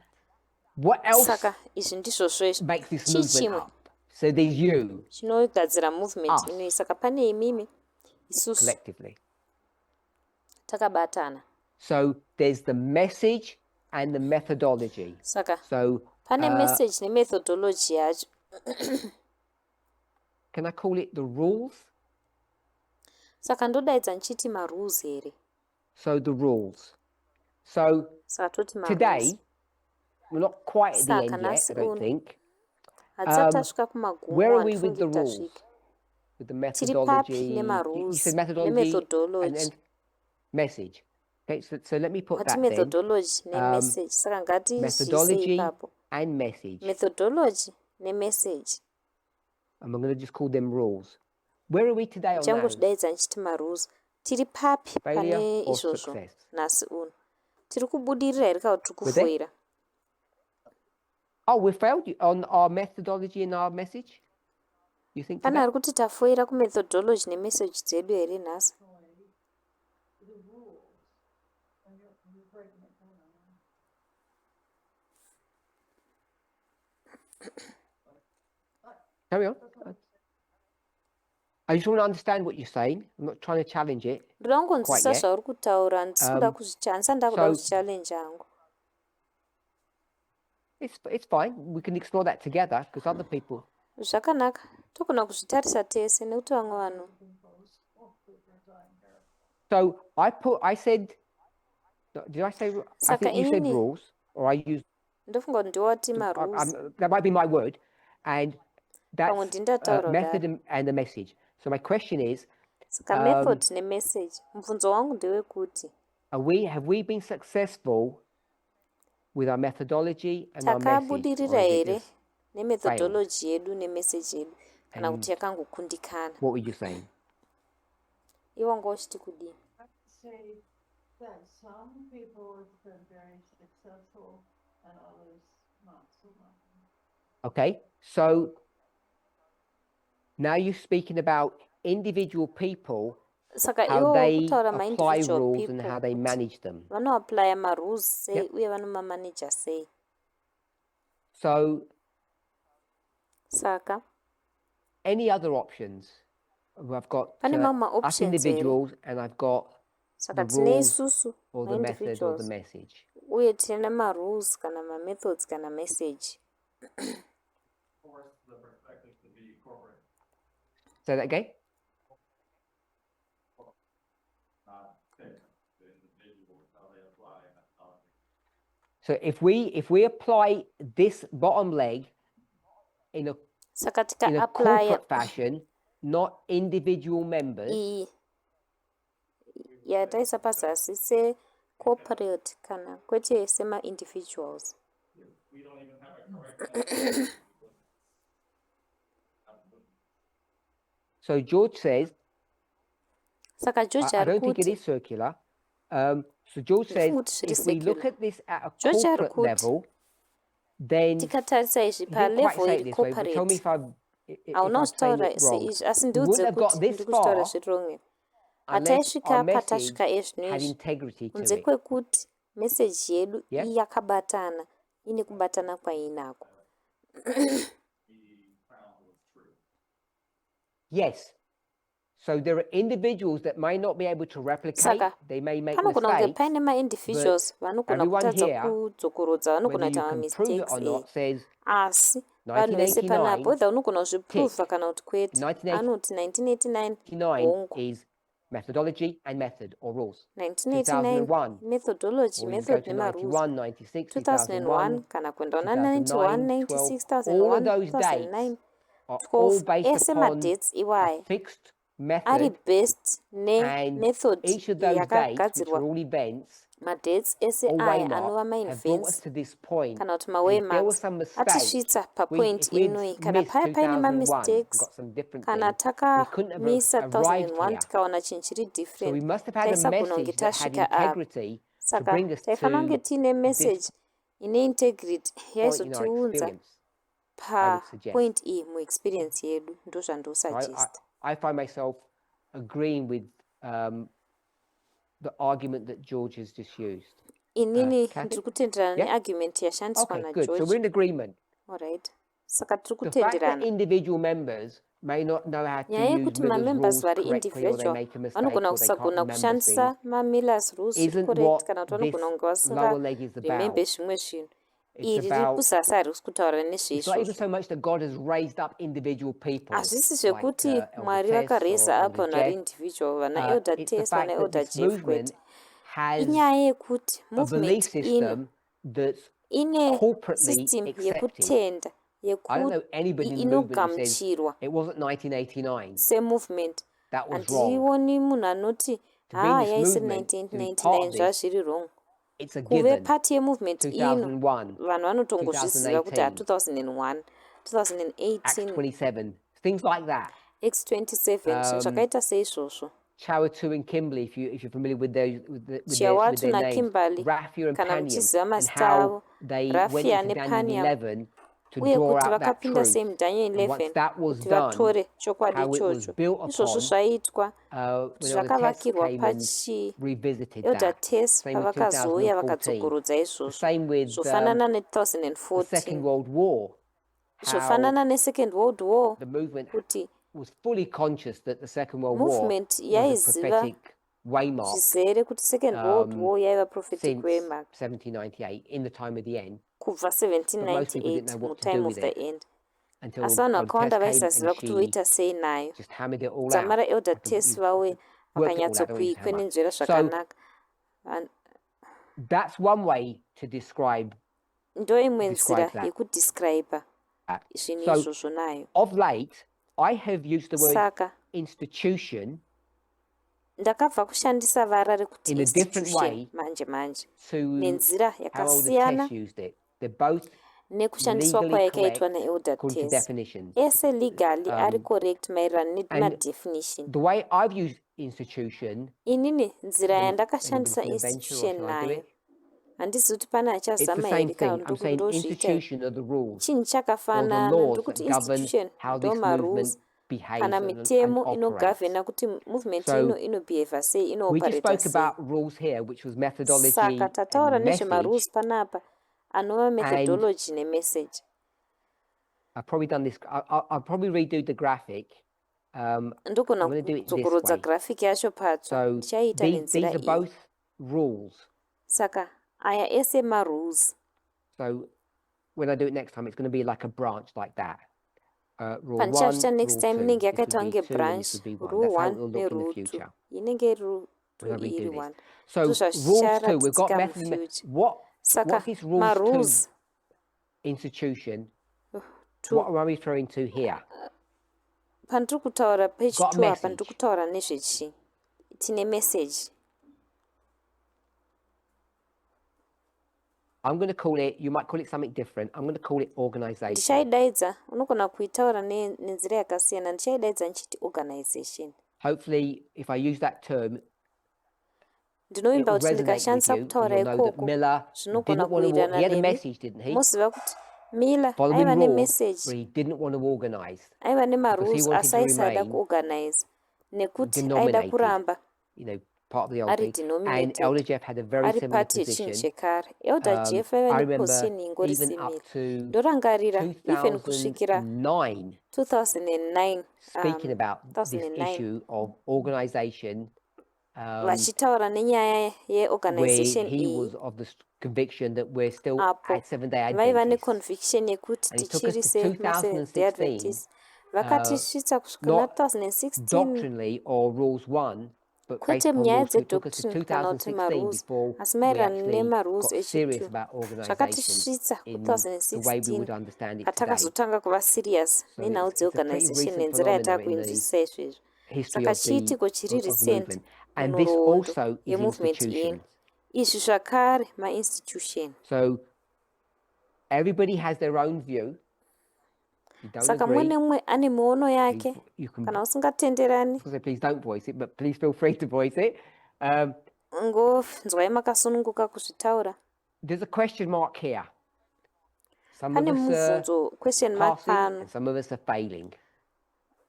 What else Saka izvi ndizvo izvo makes this chii movement chimwe up? So there's you, chinogadzira movement Us. inoyi. Saka pane imimi isusu collectively. takabatana. So there's the message and the methodology. Saka So pane message nemethodology yacho. can I call it the rules? Saka ndodaidza nchiti marules here. So the rules. So Saka toti marules. today, we're not quite at the Saka end yet, nasi I don't uno think. hatisati tasvika kumagumo Where are we with handifungi the kuti rules? tasvika. With the Tiri papi methodology? You nemarules said methodology nemethodology. and message. Okay, so let me put Hati that then. methodology nemessage. Saka ngati Methodology ipapo. and message. Methodology nemessage. And I'm going to just call them rules. Where are we today on Changu those? zvidaidza nchiti marules. Tiri papi Failure pane or izvozvo success? nhasi uno. Tiri kubudirira here kana kuti tiri With it? kufoira. Oh, we failed on our methodology and our message? You think Pane today? ari kuti tafoira kumethodology nemessage dzedu here nhasi. Carry on. I just want to understand what you're saying. I'm not trying to challenge it. Ndoda kungonzwisisa Quite yet. zvauri kutaura handisi ndakuda So- kuzichallenge hangu. It's fine. We can explore that together because other people. Zvakanaka. Togona kuzvitarisa tese nekuti vamwe vanhu. So I said, did I say, I Saka think you said inini- rules, or I used, Ndofunga kuti ndiwati marules. that might be my word, and Pamwe that's ndindataura method kudaro. and the message. So my question is, Saka method nemessage. Mubvunzo wangu ndewekuti have we been successful with our methodology and our message, or takabudirira has it here just nemethodology yedu nemessage yedu kana And kuti yakangokundikana? what were you saying? Iwanga uchiti kudini? I'd say that some people have been very successful and others not so much. Okay, so now you're speaking about individual people, Saka how iwo they kutaura apply ma-individual rules and people how they kuti manage them. vanoaplya marules sei Yep. uye vanomamanager sei. So Saka any other options? I've got pane mamwe us options here. individuals, and I've got Saka the tine rules isusu or the method or the ma-individuals message. uye tine ma-rules kana ma-methods kana message. Force the perspective to be corporate, Say that again. not the individuals, how they apply methodology. So if we apply this bottom leg in a Saka tika in a apply corporate fashion, not individual members, iyi yataisa pazasi se-corporate kana kwete sema-individuals. We don't even have a correct methodology. so George says, Saka George I don't think it arikuti is circular. So George says, Food should if be we look circular. at this at a George corporate arikuti level, then he tikatarisa izvi didn't quite palevel say it iri this way, but tell me corporate if hauna I'm saying uchitaura it wrong. seizvi asi We wouldn't ndiudze have got kuti this ndikutaura far zviri wrong. unless Hataisvika our message patasvika ezvino had izvi integrity to kunze it. kwekuti meseji yedu Yeah. yakabatana ine kubatana kwainako. Yes. So there are individuals that may not be able to replicate. Saka They may make panogona kunge mistakes. paine ma-individuals vanogona everyone kutadza here, kudzokorodza vanogona Whether you kuita can prove it ma-mistakes or not, says asi vanhu vese panapo 1989 whether unogona kuzviprova tick. kana kuti kwete 1989 anoti 1989 hongu is methodology and method or rules. 1989 2001, methodology or you go method to nemarules 91, 96, 2001 2001, kana kuenda una 2009, 91 96 all of 2001 those 2009 dates are all 12 based ese upon madates a iwayo fixed ari method, based and nemethod each of those dates, which yakagadzirwa. are all events, Madates ese or aya waymark, anova have brought us ma-events to this point. kana kuti And if there was ma-waymarks some mistake, atisvitsa papoint if we inoi had kana missed paya paine 2001 and ma-mistakes got some different kana thing, we couldn't have takamisa arrived 2001 here. tikaona chinhu chiri So we different must have had a taisagona kunge message that had tasvika apa. integrity to Saka bring us taifanira kunge to tiine this message ine integrity point in our yaizotiunza experience, I would suggest. papoint iyi muexperience yedu ndo So zvandosagesta. I find myself agreeing with the argument that George has just used. Inini Kathy? ndiri kutenderana Yeah? neargument yashandiswa Okay, good. So we're nageorge. in agreement. Alright, saka tiri The fact that kutenderana individual members may not know how to nyaya use yekuti Miller's mamembers rules vari correctly, or they individual make a mistake, vanogona or they can't kusagona remember things, kushandisa mamillers rules zviri isn't correct what kana kuti this vanogona kunge lower leg is vasingaremembe about. zvimwe zvinhu. It's Iri riri about, kuzasi harisi kutaura it's not even nezveizvozvo. so much that God has raised up individual people Hazvisi like zvekuti Elder Mwari Tess vakareza or apa Elder vanhu vari Jeff. individual vana elder It's the Tess vana fact that elder this Jeff movement kwete. has Inyaya yekuti a belief movement ino system that's ine corporately system accepted. yekutenda I don't know anybody in the movement who says inogamuchirwa it wasn't 1989. semovement. That was wrong. Handioni munhu anoti To bring this yaisi movement to be part 1999 of this, zvazviri wrong. it's a Kuve given. pati yemovement ino 2001, vanhu vanotongozviziva kuti 2018, 2001 Acts 2018 27, things like that. X27 zvinhu zvakaita seizvozvo. Chawatu and Kimberley, if you're familiar with those with their Chiawatu na names, Kimberley Raffia and kana Panion, muchiziva and mazita how avo they went Raffia into Daniel nePaniam 11 to uye draw kuti out that vakapinda truth. same Daniel And once 11 that was kuti done, vatore chokwadi how it was ichocho. built Izvozvo upon, zvaitwa when Elder Tess zvakavakirwa came and pachi revisited elder that. Tess Same with pavakazouya 2014. vakadzogorodza The izvozvo same with zvofanana the Second ne2014 World War, how zvofanana ne-Second World War the movement kuti was fully conscious that the Second World War movement was a yaiziva prophetic waymark zvizere kuti Second World War yaiva prophetic since waymark 1798, in the time of the end. kubva But most people didn't know 1798 what to mutime do of with the it end. until Asi vanhu Elder vakawanda Tess came vaisaziva and kuti she voita sei nayo. just hammered it all out. Dzamara elder I can- Tess you vauye worked it all out, I don't need to hammer. vakanyatsokuikwenenzvera So zvakanaka. And that's one way to describe ndo imwe nzira that. yekudescribe that. zvinhu So izvozvo nayo. of late, I have used the word Saka institution ndakabva kushandisa vara rekuti in a different institution way manje manje to nenzira how Elder yakasiyana Tess used it. They're both nekushandiswa legally kwayakaitwa correct neelder according to Tess. definitions. Ese legally ari correct maererano And nemadefinition. the way I've used institution, Inini nzira anybody's yandakashandisa going to venture or institution shall I do nayo it? handizi kuti pana It's the achazama same here kana thing. kuti I'm saying ndozviita institution are the rules chinhu or the chakafanana laws ndokuti that govern institution how ndo this movement marules behaves kana and mitemo operates. inogavhena kuti movement So, ino inobehavha sei We just inooparata spoke sei. about rules here, which was methodology Saka tataura and nezvemarules message. panapa anova methodology nemessage. I've probably done this. I'll probably redo the graphic. I'm ndogona going to do it this kudzokorodza way. graphic yacho patsva So ndichaita nenzira these are iyi. both rules. Saka aya ese marules. So when I do it next time, it's going to be like a branch like that. Rule 1, Pandichaita next rule time 2. inenge This would yakaita be kunge 2 and branch this would be 1. rule That's how 1 it will look in the nerule 2 future inenge rule when I 2 iri redo 1. this. So rules 2, we've got method. Saka What's this rules marules 2 institution? to What am I referring to here? pandiri kutaura page Got a 2 apa message. ndiri kutaura nezvechi tine message. I'm going to call it, you might call it something different. I'm going to call it organization. Ndichaidaidza unogona kuitaura nenzira yakasiyana ndichaidaidza ndichiti organization. Hopefully, if I use that term, it ndinovimba will kuti resonate with ndikashandisa you. And kutaura you'll know that ikoko Miller zvinogona didn't want to kuwirirana he had a nemi. message, didn't he? Moziva kuti Miller Following aiva rules, nemessage, but he didn't want to organize aiva because he nemarules wanted asi to aisada remain kuorganize nekuti aida denominated, kuramba part of the old ari thing. And denominated Elder Jeff had a very ari similar pati yechinhu position. chekare. Elder Jeff aiva I remember neposition ingori even simira. up to Ndorangarira even kusvikira 2009 2009 speaking about this 2009 issue of organization, vachitaura nenyaya where yeorganization he iyi was of the conviction that we're still apo at Seventh-day vaiva Adventists. neconviction yekuti And it took us to tichiri seventh day 2016, Adventists. Vakatisvitsa kusvika na not 2016 doctrinally or rules 1, but based kwete upon munyaya rules 2. It took us to dzedoctrine kana kuti 2016 marules before asi we maererano actually nemarules got serious echi2 about organization zvakatisvitsa in the way we would ku2016 understand it today. patakazotanga kuva serious So nenhau it's a pretty dzeorganization recent nenzira phenomenon in the yatakuinzwisisa izvezvo. history Saka of the, chiitiko chiri of the recent movement. And this munhoroondo also is yemovement iyi. institutions. Izvi zvakare mainstitution. So everybody has their own view. You don't Saka agree. mwe nemwe ane miono yake You can kana usingatenderani say, please don't voice it, but please feel free to voice it. ngonzwai makasununguka kuzvitaura. There's a question mark here. Some Pane of us are mubvunzo question mark passing pano. and some of us are failing.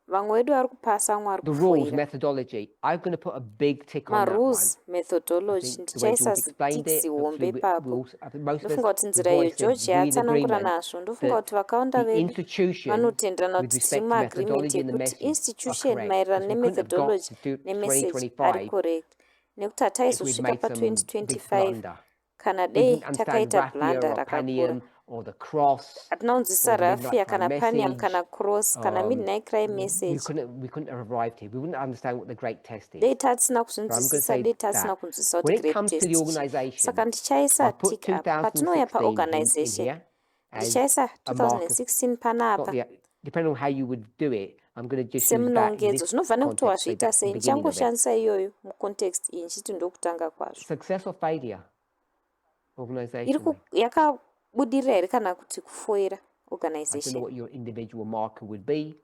Vamwe vedu vari kupasa vamwe vari The rules, kufoira. methodology, I'm going to put a big tick on that one. Marules I methodology think the way ndichaisa George explained zitiksi it, hombe hopefully ipapo. I think most of Ndofunga us kuti the nzira iyo voice George we're in yaatsanangura agreement nazvo. Ndofunga that kuti vakaunda the vedu institution vanotenderana with kuti respect tiri to muagreement methodology and the yekuti message are institution correct. maererano Because we couldn't have got nemethodology to nemessage ari 2025 correct. Nekuti if we'd hataizosvika made some big pa2025 blunder. kana We dei didn't understand takaita raphia blunder or rakakura. panium or the cross Hatina kunzwisisa or the raphia midnight cry kana panium message. kana cross kana midnight cry We message. couldn't have arrived here. We wouldn't understand what the great test is. Dei tatisina So I'm going to kuzvinzwisisa say dei tatisina that. kunzwisisa When kuti it great comes to test the chii. organization, Saka ndichaisa I put tick up patinoya 2016 in paorganization here as ndichaisa a marker. 2016 Not panapa depending on how you would do it, I'm going to just use that in semunongedzo this zvinobva nekuti context. So wazviita that's the sei beginning of it. ndichangoshandisa iyoyo mucontext iyi nchiti ndokutanga kwazvo. Success or failure, Iri organizationally. yakabudirira here kana kuti kufoira I don't know organization. what your individual marker would be.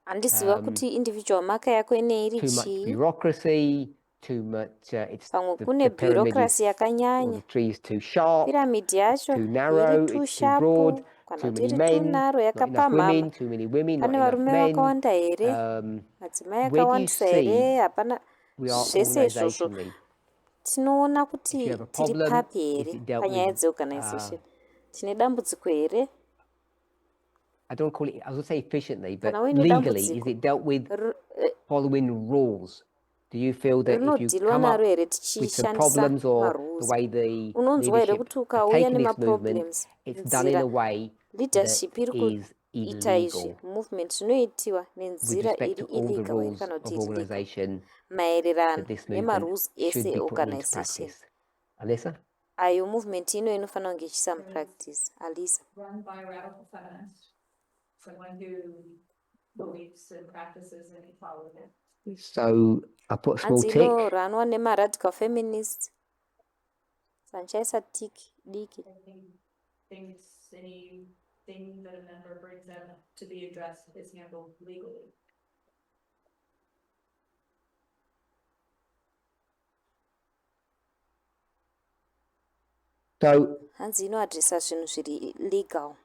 Handiziva kuti individual marker yako inei iri Too much chii. bureaucracy, too much, it's Pamwe the kune pyramid bureaucracy is, or the yakanyanya. tree is too sharp, Piramidi yacho too iri narrow, too it's too broad, sharp kana too kuti many iri too men, narrow not enough yakapamhama. women, too many women, not Pane enough varume men. vakawanda here, Where madzimai do you akawandisa here, see hapana we are zvese izvozvo. organizationally? Tinoona If you kuti have a tiri problem, papi is here it dealt panyaya with, dzeorganization. Tine dambudziko here I don't call it, I was going to say efficiently, but kana uine legally, is dambudziko it dealt with following rules? Do you feel that if you rinodhilwa come up naro here with some tichishandisa problems or the marules. way the Unonzwa here leadership kuti have ukauya taken this movement, nemaproblems it's done in a nzira way that leadership iri is kuita izvi illegal movement zvinoitiwa with nenzira respect iri to all the illegal rules kana of kuti illegal organization maererano that this movement nemarules should ese be put into organization. practice. Alyssa? Ayo movement ino inofanira kunge ichiisa mupractice. Alisa. Run by radical feminists. Someone who believes in practices and can follow them. So I put a small hanzi tick. inoranwa nemaradical feminists sanchaisa tick diki. I think anything that a member brings up to be addressed is handled legally. So hanzi inoadresa zvinhu zviri legal.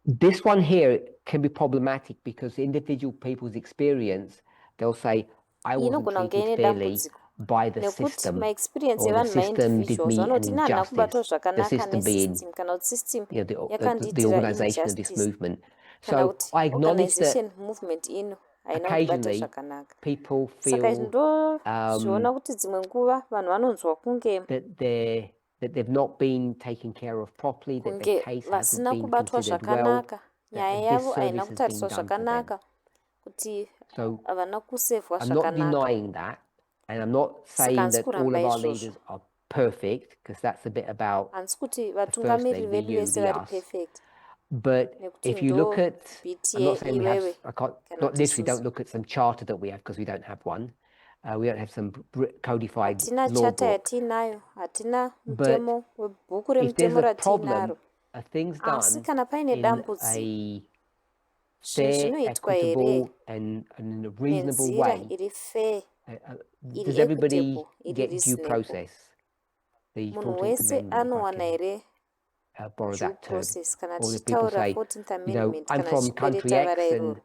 this one here can be problematic because individual people's experience, they'll say, I wasn't inogona kunge treated ine fairly dambudziko by the nekuti system, maexperience or the evanhu system did maindividuals me an vanoti nana kubatwa injustice. The zvakanaka system being, nesystem kana kuti system you know, the yakandiitira organization of this injustice movement. kana So kuti I acknowledge that organization movement ino haina kundibata occasionally zvakanaka. people Saka izvi feel ndozviona kuti dzimwe nguva vanhu vanonzwa kunge that they've not been taken care of properly, that their kunge case hasn't vasina been kubatwa considered well, zvakanaka, that nyaya a yavo haina disservice has been kutariswa done to them. zvakanaka, kuti So havana kusevhwa I'm not zvakanaka. denying that, and I'm not Saka saying handisi that all kuramba of our izvozvo. leaders are perfect, because that's a bit about Handisi kuti the first vatungamiriri name, the vedu you, vese the vari us. perfect. But Nekuti if you look ndo at, biti I'm not saying we have, iwewe I can't, kana not kuti literally isusu. don't look at some charter that we have, because we don't have one. We don't have some codified Hatina law chata book. yatinayo, hatina But mutemo webhuku if there's remutemo a problem, ratinaro. are things Asi done kana paine in dambudziko, a zvinhu fair, zvinoitwa here equitable, and in a reasonable nenzira way, iri fair, does iri everybody equitable, iri get due reasonable. process? The Munhu 14th wese Amendment, if I anowana can here borrow due that term. process. Kana Or the people tichitaura say, 14th you know, Amendment I'm kana from country zvichikwereta X, vara and iroro.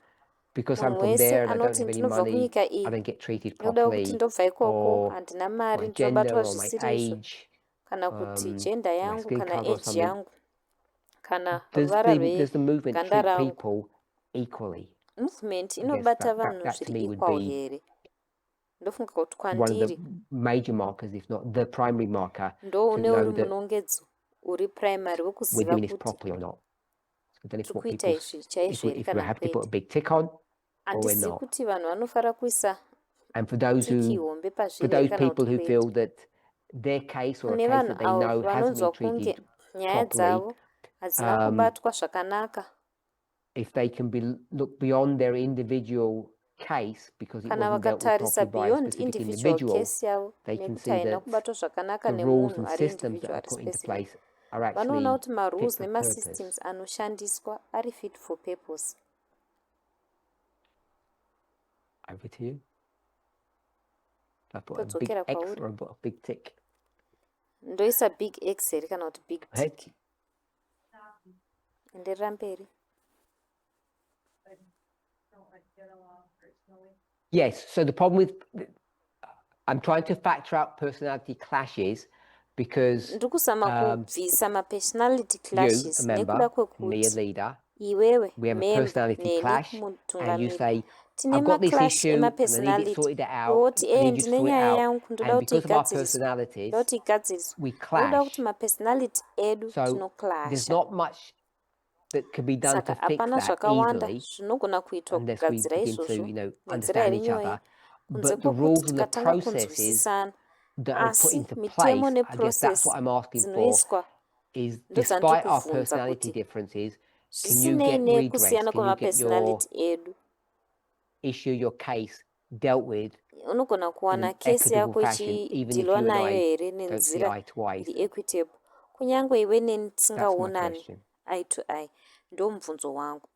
because I'm Munhu from wese there and I don't anoti have any ndinobva money, kunyika I iyi, don't get treated nekuda kuti properly, ndobva ikoko, or handina mari, my gender, ndinobatwa or my zvisiri izvo, age, kana kuti gender my yangu, skin kana color or age something. yangu, kana Does ruvara the movement rweganda treat rangu. people equally? Movement I guess inobata vanhu that to zviri me would equal be here. Ndofunga kuti one of the kwandiri major markers, if not the primary marker, ndo to une uri know that munongedzo uri primary we're wekuziva doing this kuti properly or not. I don't know tiri what kuita people's, izvi chaizvo here if we're kana happy to put a kwete. big tick on, or we're Handisi not. kuti vanhu vanofara kuisa And for those tiki who, hombe for pazviri those here kana people kuti who kwete. feel that their case or a Kune case vanhu that they avo know hasn't vanonzwa been kunge treated nyaya properly, dzavo hadzina kubatwa zvakanaka, if they can look beyond their individual case because it kana wasn't dealt with vakatarisa properly by a beyond specific individual individual, case yavo, they can nekuti see haina that kubatwa zvakanaka the rules nemunhu and ari systems that individual are ari put into specific. place are Vanoona actually kuti marules fit for nemasystems purpose. anoshandiswa ari fit for purpose. Over to you. I put a big Todzokera X kwauri. or a big tick. Ndoisa big X here kana kuti big Head. tick. Enderera mberi. Yes, so the problem with, I'm trying to factor out personality clashes because Ndikuzama kubvisa ma-personality you, clashes a nekuda member, me, a kwekuti leader, iwewe we have a member personality neni clash, and you mutungamiri say, tine I've got this maclash issue and I need it emapersonality. sorted out. Woti I need you to ndine sort it nyaya out. yangu ndoda And kuti because of our igadziriswe, personalities, ndoda kuti igadziriswe, we ndoda clash. kuti ma-personality edu So there's tinoclasha. not much that can be done to Saka fix hapana that zvakawanda easily zvinogona kuitwa unless we kugadzira begin to, izvozvo you know, nenzira understand iri each nyore, other. kunze But the kwokuti rules and the tikatanga processes kunzwisisana. that are put Asi into mitemo place, I guess that's neprocess what I'm asking for, dzinoiswa is ndodzandiri despite our kubvunza personality kuti differences, can you zvisinei get redress? nekusiyana Can you get your kwemapersonality edu, issue, your case dealt with unogona in kuwana an kesi equitable yako fashion, even if ichidhilwa you and nayo I here don't see nenzira eye to eye? iri equitable, kunyange iwe neni That's my tisingaonani question. eye to eye. Ndo mubvunzo wangu.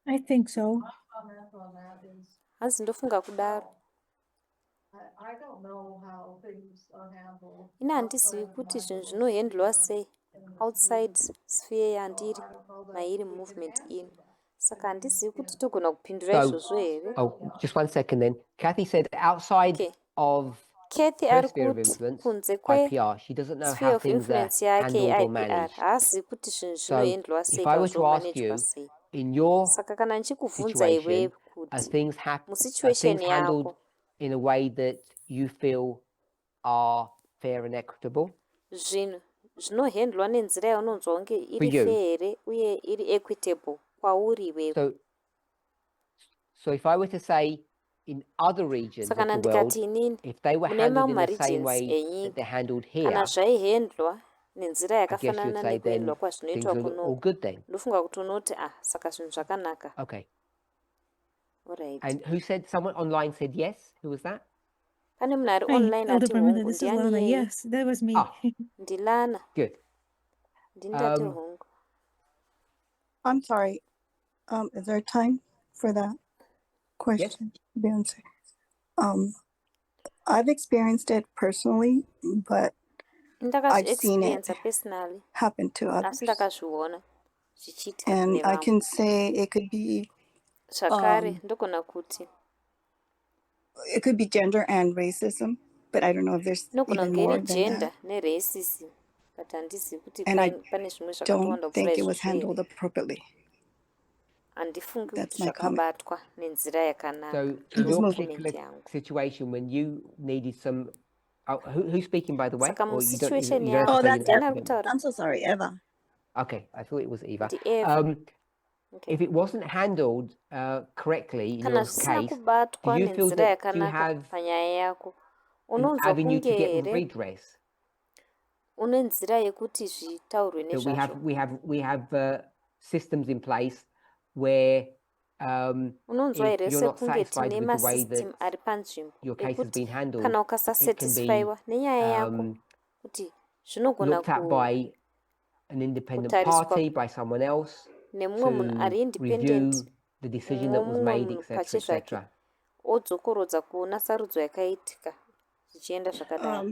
I think so. My comment on that is, Hanzi ndofunga kudaro. I don't know how things are handled. Ine handizivi kuti zvinhu zvinohandlwa sei outside sphere yandiri mairi movement ino, saka handizivi kuti togona kupindura So, izvozvo here. oh, just 1 second then. Kathy said outside Okay. of Kathy her ari sphere of kuti influence, kunze IPR, she doesn't know sphere how of things are influence yake handled or IPR managed. haazivi kuti zvinhu So, zvinohandlwa sei if I kana were to ask zvomanagwa you, sei. in your Saka kana ndichikubvunza iwewe situation, are kuti things musituation handled yako in a way that you feel are fair and equitable? zvinhu zvinohandlwa nenzira yaunonzwa kunge For iri you. fair here uye iri equitable kwauri iwewe. So if I were to say in other regions Saka of kana the world, ndikati inini if they were mune handled in mamwe the same regions way that enyika they're handled here, kana zvaihandlwa nenzira I guess you'd yakafanana say then nekuhandlwa things kwazvinoitwa are all kuno, good then. ndofunga kuti unoti saka zvinhu zvakanaka. Okay. Alright. And who said, someone online said yes? Who was that? Pane munhu ari Hi, online Elder ati Parminder, hongu this is ndiani Lana. yeye? Yes, that was me. Ah, Ndilana. good. Ndindati hongu. I'm sorry. Is there time for that Yes. question? Beyonce. I've experienced it personally, but I've seen it Ndakazviexperience personally. happen to Asi others. ndakazviona zvichiitika And I nevamwe. can say it could be Zvakare ndogona kuti gender and racism, but I don't know if there's inogona even kunge more iri than gender that. neracism, but handizivi kuti And I pane zvimwe zvakatowanda don't kupfuura think it was izvozvo here. handled appropriately. Handifungi That's kuti my comment. zvakabatwa nenzira yakanaka. So in your movement particular yangu. situation, when you needed some, who's speaking, by the way? Saka Or you don't, you musituation don't have to yangu say your that's name. ndiani ari kutaura? I'm so sorry, Eva. Okay, I thought it was Eva. Eva. Okay. If it wasn't handled correctly in Kana your zvisina case, kubatwa do you feel nenzira that you yakanaka have panyaya yako, an unonzwa avenue kunge to get here redress? une nzira yekuti zvitaurwe That nezvazvo. we have systems in place where Unonzwa if here you're not sekunge satisfied tine with the way masystem that ari panzvimbo your case has been ekuti handled, kana it can be ukasasatisfaiwa nenyaya yako kuti zvinogona looked at by an independent kutariswa party, by someone else, nemumwe munhu ari to independent, review the decision that was made, munhu etc., pachezvake etc. odzokorodza kuona sarudzo yakaitika zvichienda zvakadaro.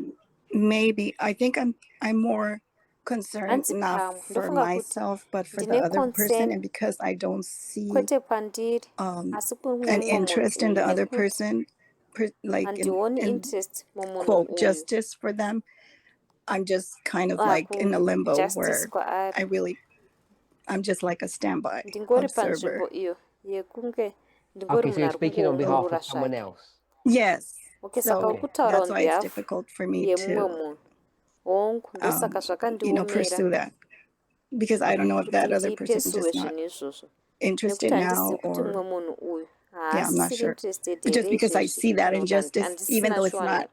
Maybe. I think I'm more concerned Hanzi not pamwe for ndofunga kuti myself, but for the ndine other person, concern and because I don't see kwete pandiri asi kune an mumwe interest in munhu the uyu other nekuti person, like handioni in interest mumunhu quote uyu justice for them. I'm just kind of like in a limbo justice where kwaari. I'm just like a standby Ndingori observer. panzvimbo iyo yekunge ndingori Okay, so munhu you're ari speaking on behalf kungoongorora of someone zvake. else. Yes. Okay, saka uri So kutaura that's on why it's behalf difficult for me yemumwe to, munhu. Hongu ndosaka zvakandiomera pursue that, because I don't know if that kuti other person ndipesuwe just not zvinhu izvozvo interested nekuti now, handizivi kuti mumwe or munhu uyu I'm not haasiri sure. interested But just here because I izvozvi see that kana kuti injustice, even handisina though it's sure not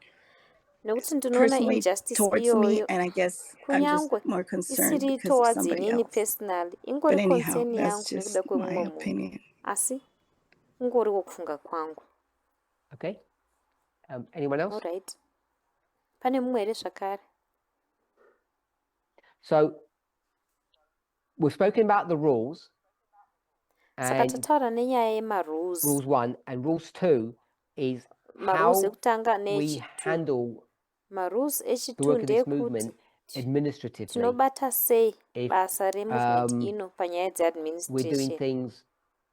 nekuti ndinoona personally injustice towards me, iyoyo and I guess I'm just kunyangwe more concerned isiri because of towards somebody inini else. personally But ingori anyhow, concern that's yangu nekuda just my kwemumwe munhu opinion. asi ungoriwo kufunga kwangu. Okay. Anyone else? Alright. Pane mumwe here zvakare. So we've spoken about the rules. Saka And tataura nenyaya yemarules. rules 1 and rules 2 is Marules how ekutanga we nechi2. handle Marules the echi2 work of this ndeyekuti movement administratively. tinobata sei If basa removement ino panyaya we're doing dzeadministration. things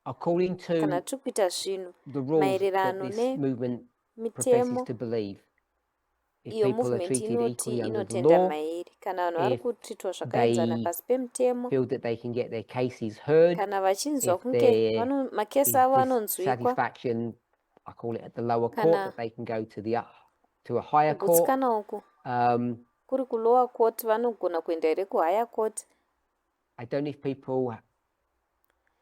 according Kana to tiri kuita zvinhu the rules that maererano this movement professes nemitemo to believe. If iyo people are movement treated inoti equally under the inotenda law, mairi. Kana vanhu vari if kuitwa zvakaenzana they pasi pemutemo, feel that they can get their cases heard, kana vachinzwa if kunge there makesi is avo anonzwikwa, dissatisfaction, I call it at the lower court, Kana that they can go to a higher court. kugutsikana uku kuri kulower court vanogona kuenda here kuhigher court. I don't know if people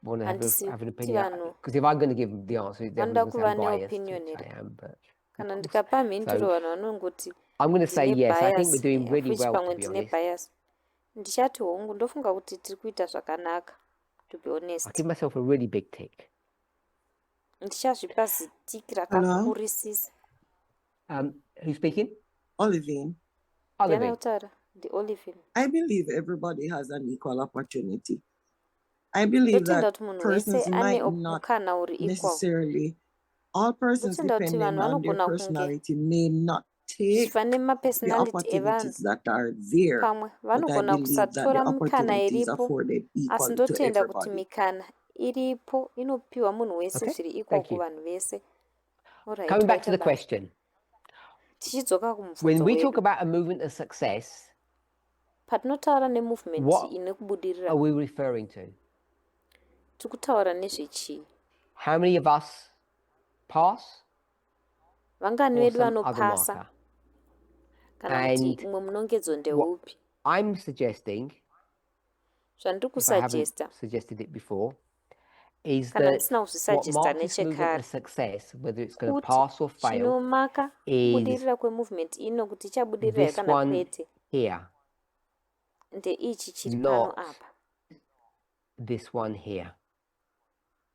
want to have Handisi an kuti opinion, vanhu because if I'm going to give the answer, then I'm vanoda going to kuva sound biased, neopinion which here. I am. But Kana ndikapa mhinduro so vanhu vanongoti I'm going to say ndine yes. I think we're bias, doing really which well, pamwe to be ndine honest. bias. Ndichati hongu ndofunga kuti tiri kuita zvakanaka, to be I honest. give myself a really big tick. Ndichazvipa zitiki Hello? rakakurisisa. Who's speaking? Olivine, Ndiani Olivine. kutaura? Ndi-Olivine. I believe everybody has an equal opportunity. I believe Ndotenda that kuti munhu persons wese ane might not mukana uri equal. necessarily, all persons Ndotenda kuti depending vanhu on their vanogona kunge personality may not take zvifa the nemapersonality opportunities evanhu. that are there, Pamwe but I vanogona believe that kusatora the mikana opportunities iripo, afforded asi equally to ndotenda kuti everybody. mikana iripo inopiwa munhu wese Okay, zviri equal thank you. kuvanhu vese. Alright, Coming back to the waita basa. question. Tichidzoka When kumubvunzo we talk wedu. about a movement of success, Patinotaura nemovement what ine kubudirira, are we referring to? tiri kutaura nezvechii? How many of us pass Vangani or vedu some other vanopasa marker? kana kuti And umwe munongedzo what ndeupi? I'm suggesting, Zvandiri if I haven't kusajesta suggested it before, is kana that ndisina what kuzvisajesta marks this movement nechekare as success, whether it's going to kuti pass or fail, chinomaka is kubudirira kwemovement ino kuti ichabudirira here this kana one kwete here, ndeichi chiri pano not apa, this one here.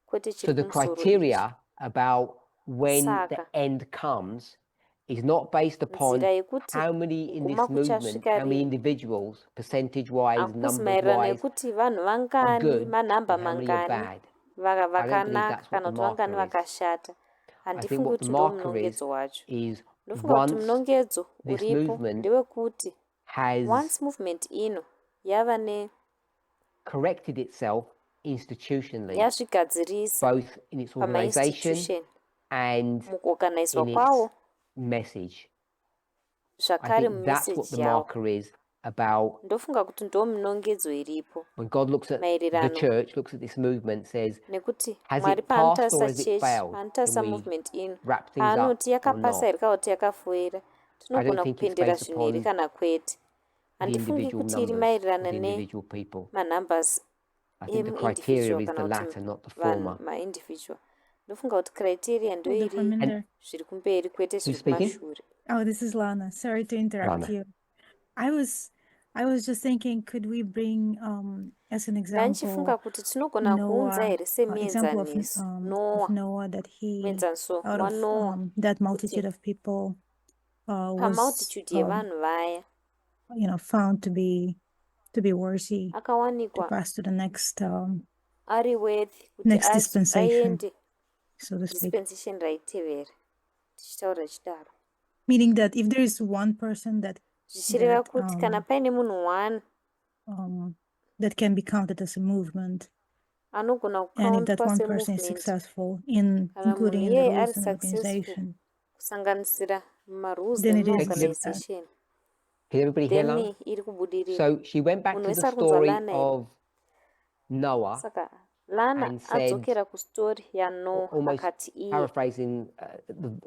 kwete So chiri the kumusoro ichi. criteria about when the Saka. end comes is not based upon Nzira yekuti how many in this kuguma movement, kuchasvika how many rini. individuals, percentage-wise, Hakusi maererano numbers-wise, ekuti vanhu are vangani, good manhamba and how many are mangani bad. I don't believe vakanaka that's what kana the kuti vangani marker is. vakashata. I Handifungi think what the kuti ndo marker munongedzo wacho. is Ndofunga kuti once munongedzo this uripo movement ndewekuti has once movement ino yava ne corrected itself institutionally, yazvigadzirisa both in its organization pamainstitution and mukuorganizwa in kwawo its message. I zvakare think that's what the mumeseji yawo. marker is about. Ndofunga kuti ndo munongedzo iripo When God looks at the maererano church, looks at this movement, says, nekuti has Mwari it passed or paanotarisa has it chechi, failed? paanotarisa Can we movement ino, wrap things up paanoti or yakapasa not? here kana kuti yakafoira, I don't tinogona think it's kupendera based zvinhu here upon kana kwete. the Handifungi individual kuti iri numbers of maererano individual people. nemanhumbers I think the criteria emuindividual is the kana latter, kuti not the vanhu former. maindividual. Ndofunga kuti criteria ndo iri Parminder. zviri kumberi kwete Who's zviri speaking? kumashure. Oh, this is Lana. Sorry to interrupt Lana. you. I was just thinking, could we bring as an Ndandichifunga example kuti tinogona kuunza Noah, here example of semuenzaniso Noah, Noah, that he muenzaniso out of waNoah, that kuti multitude of people was pamultitude yevanhu vaya found to be worthy to akawanikwa pass to the next ari worthy kuti next dispensation, aende so to speak. dispensation raitevera, tichitaura chidaro. Meaning that if there is one person that Zvichireva kuti kana paine munhu one that can be counted as a movement, anogona and if that kucountwa one person is semovement, successful in kana including munhu in the iyeye ari rules and successful organization, kusanganisira marules then it is nemuorganization, Can everybody hear Lana? then iri kubudirira. So she went back Munhu to wese the ari kunzwa story Lana here. of Noah, Saka Lana and said, adzokera kustori yaNoah almost akati iye paraphrasing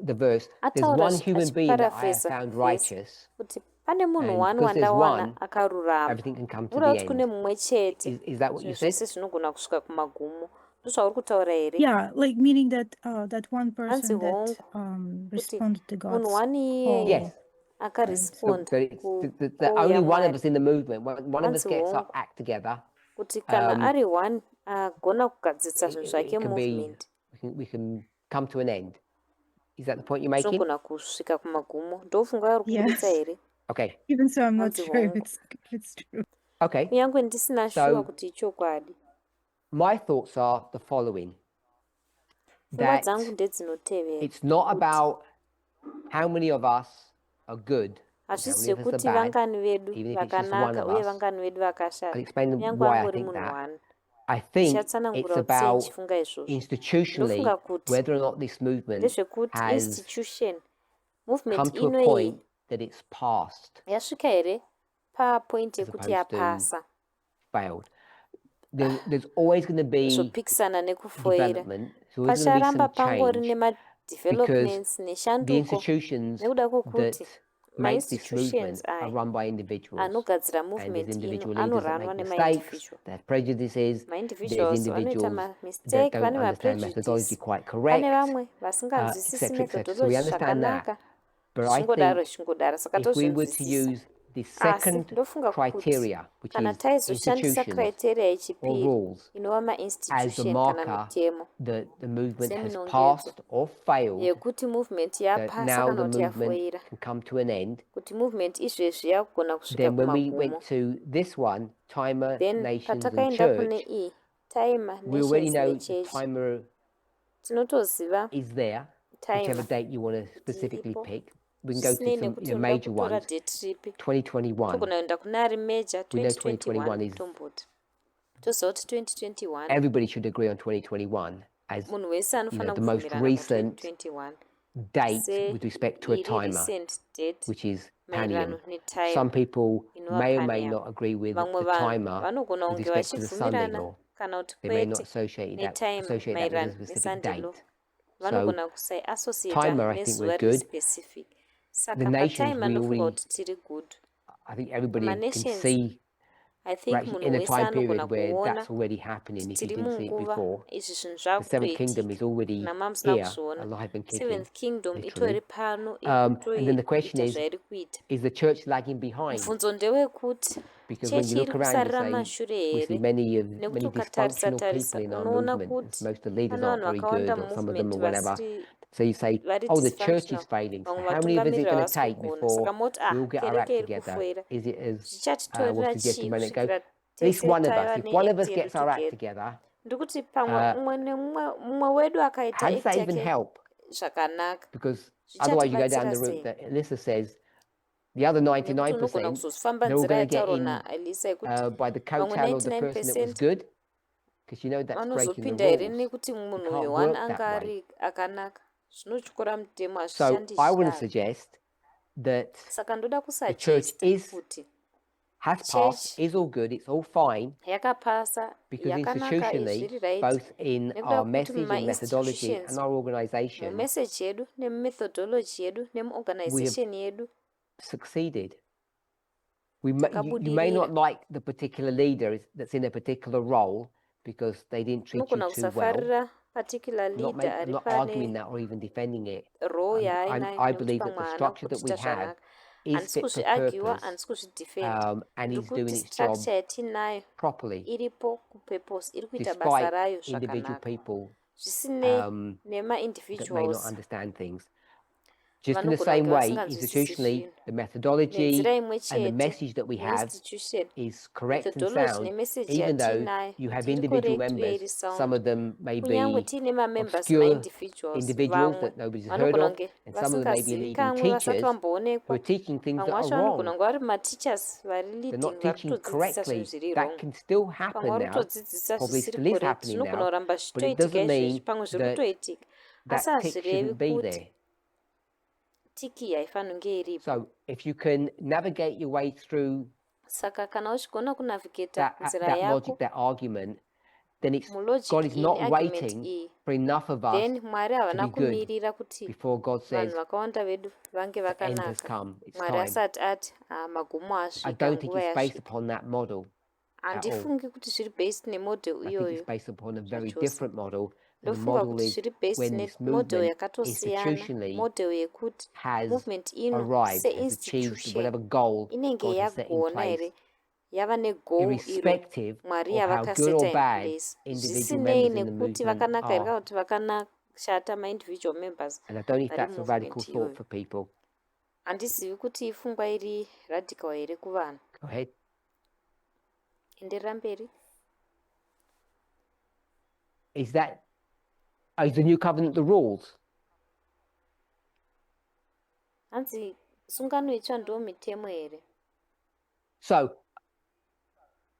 the verse, there's ataura one human being that I have achiparaphrasa found vhesi righteous, kuti pane munhu and one because there's wandawana one, akarurama. everything can come to Ndoda the kuti kune end. mumwe chete Is that what you zvinhu said? zvese zvinogona kusvika kumagumo. Ndozvauri kutaura here? yeah, like meaning that that one Hanzi person that hongu kuti responded to munhu God's one iyeye Yes. So akaresponda that it's that kucall only one of yaMwari us in the movement, one of us Hanzi gets hongu up, act together, kuti kana ari one agona kugadzirisa zvinhu zvake it can be, movement we can come to an end. Is that the point you're making? zvinogona kusvika kumagumo. Ndofunga uri kubudisa Yes. here? Okay. Even so, I'm not Hanzi sure if hongu it's true. Okay. kunyange ndisina So- shuwa kuti ichokwadi. My thoughts are the following. Pfungwa That dzangu ndedzinotevera it's not kuti about how many of us are good and how hazvisi many of us are zvekuti bad. vangani vedu even if it's just one vakanaka of uye us. vangani vedu I'll vakashata, explain kunyange why I angori think munhu that. one. I think Ndichatsanangura it's kuti sei about ndichifunga izvozvo. institutionally Ndofunga kuti whether or not this movement ndezvekuti has institution come movement to a inoyi point that it's passed yasvika here papoint as yekuti opposed to yapasa failed. There's always going to be zvopikisana nekufoira. development. There's always going to be Pacharamba some pangori change nemadevelopments the neshanduko institutions nekuda kwokuti that make this mainstitutions movement are aya run by individuals. anogadzira And there's movement ino individual leaders that anorwanwa make mistakes, nemaindividual. they have prejudices, there's Maindividuals vanoita individuals that mamistake, don't vane understand methodology maprejudice, quite pane correct, vamwe vasinganzwisisi etc., etc. So we methodology understand that. zvakanaka, But I zvichingodaro think zvichingodaro, saka if we were to tozvinzwisisa. use the Asi second ndofunga kuti criteria, which kana is taizoshandisa institutions criteria or yechipiri rules, inova as the mainstitution kana marker mitemo that the movement has seminongedzo passed or failed, yekuti movement that yapasa now kana the kuti movement yafoira, can come to an end, kuti movement izvezvi yakugona kusvika then when we kumagumo. went to this one, Timer, Then Nations and patakaenda kune Church, iyi timer we already nations know the nechurch timer tinotoziva is there, whichever timer date you want to specifically dziripo. pick. We can go Zvisinei to some nekuti unoda major kutora ones. date ripi, 2021. togona kuenda kune ari major We know 2021 2021 is. tomboti toziva kuti 2021 Everybody should agree on 2021 as munhu wese anofanira the most kubvumirana recent pa2021 date with respect to a iri timer, recent date which is maererano Panium. netimer Some people inova may or may Panium. not agree with Vamwe the vanhu timer vanogona with kunge respect to the Sunday vachibvumirana law. kana kuti They may not kwete associate that netimer with a maererano specific nesunday law date. So vanogona kusaiassociata timer, I think nezuva we're riri good. specific. The Saka nations, patimer we ndofunga already, kuti tiri good. I think everybody can Nations, see I we're think actually munhu in a wese time anogona period where kuona that's already happening kuti if you tiri didn't see it munguva before. izvi zvinhu The seventh kingdom zvakutoitika is already kana mamusina here, kuzviona. alive and kicking, Seventh kingdom literally. itori pano And then the question ikutoita is zvairi kuita. the church lagging behind? Mubvunzo ndewekuti Because when you chechi look iri around, kusarira you say mashure we see here many nekuti dysfunctional people ukatarisa in our unoona movement. kuti Most of the leaders pane aren't vanhu very vakawanda good, or some of them, mumovement or whatever. vasiri So you say, vari oh, the church is dysfunctional failing. So vamwe how many of us is it vatungamiri going to havasi take kugona before saka moti we all get our kereke act iri together? kufwera Is it as was zvichatitorera suggested a chii minute ago? kusvikira At least tese one of us. taiva If one of us neact yedu gets our act together together, ndikuti pamwe umwe nemumwe wedu akaita how does act that even yake help? zvakanaka Because otherwise you go down zvichatibatsira the route sei that Alyssa says the other nekuti unogona 99%, kuzozifamba they're all nzira going to get yataurwa in naelisa yekuti by the vamwe coattail of the person that was 99% good, because you know that's breaking the vanozopinda here rules. nekuti You munhu can't uyu work anga that way. ari akanaka zvinotyora mutemo So I hazvishandizvizvo wouldn't suggest that saka ndoda the church kusachesta kuti has passed, church is all good, it's all fine, yakapasa because yakanaka institutionally, izviri right both in nekuda our kuti message and methodology mumainstitutions and our organization, mumeseji yedu nemumethodology yedu nemuorganization yedu succeeded. You may not like the particular leader that's in a particular role because they didn't treat you unogona too well. kusafarira particular leader I'm ari not arguing pane that or even defending it. role yaainayo I nekuti believe that pamwe the haana structure that we kuchita have zvakanaka is handisi fit for kuzviagiwa purpose, handisi kuzvidefend and is doing ndikuti its job structure yatinayo properly, iripo kupurpose iri kuita basa despite rayo individual zvakanaka people zvisinei that may not nemaindividuals understand things. Just in the vanogona same kunge way, vasinganzwisisi institutionally, zvinhu the methodology nenzira imwe and the chete message that we have muinstitution is correct and methodology sound, nemeseji even though yatinayo you have kuti iri individual correct uye members, iri some sound of them may kunyange be tiine mamembers obscure maindividuals individuals vamwe that nobody's heard vanogona of, kunge and some of them may be vasingazivi leading kamwe vasati teachers who vamboonekwa are teaching things vamwe that are vacho vanogona wrong. kunge vari mateachers vari They're leading not vari teaching kutodzidzisa zvinhu correctly. zviri That wrong can still pamwe happen vari now, kutodzidzisa probably zvisiri still is correct happening zvinogona now, kuramba but it zvichitoitika doesn't izvezvi mean pamwe zviri that kutoitika asi that tick hazvirevi shouldn't be kuti there. tiki haifaniri kunge iripo So if you can navigate your way through saka kana uchigona kunavigeta nzira that yako logic, that argument, then it's mulogic God is iyi not neargument waiting iyi for enough of us then mwari to havana be good kumirira kuti before God vanhu says vakawanda vedu vange the end has vakanaka come. It's mwari time. asati ati magumo I asvika don't think nguva it's based yasvika upon that model at all. handifungi kuti zviri based nemodel I think it's iyoyo based upon a very zvachose different model. And the ndofunga model kuti is zviri based when this nemodel movement yakatosiyana institutionally model yekuti has movement ino arrived, has achieved seinstitution whatever goal inenge God has set in yagona place, here yava negoal iro irrespective mwari of how good yavakaseta or in bad place individual zvisinei members in the nekuti movement vakanaka here are. kana kuti vakanashata maindividual members And I don't know if vari that's a radical movement thought iyoyo for people. handizivi kuti ifungwa iri radical here kuvanhu Go ahead. enderera mberi Is the new covenant the rules? hanzi sungano itsva ndo mitemo here So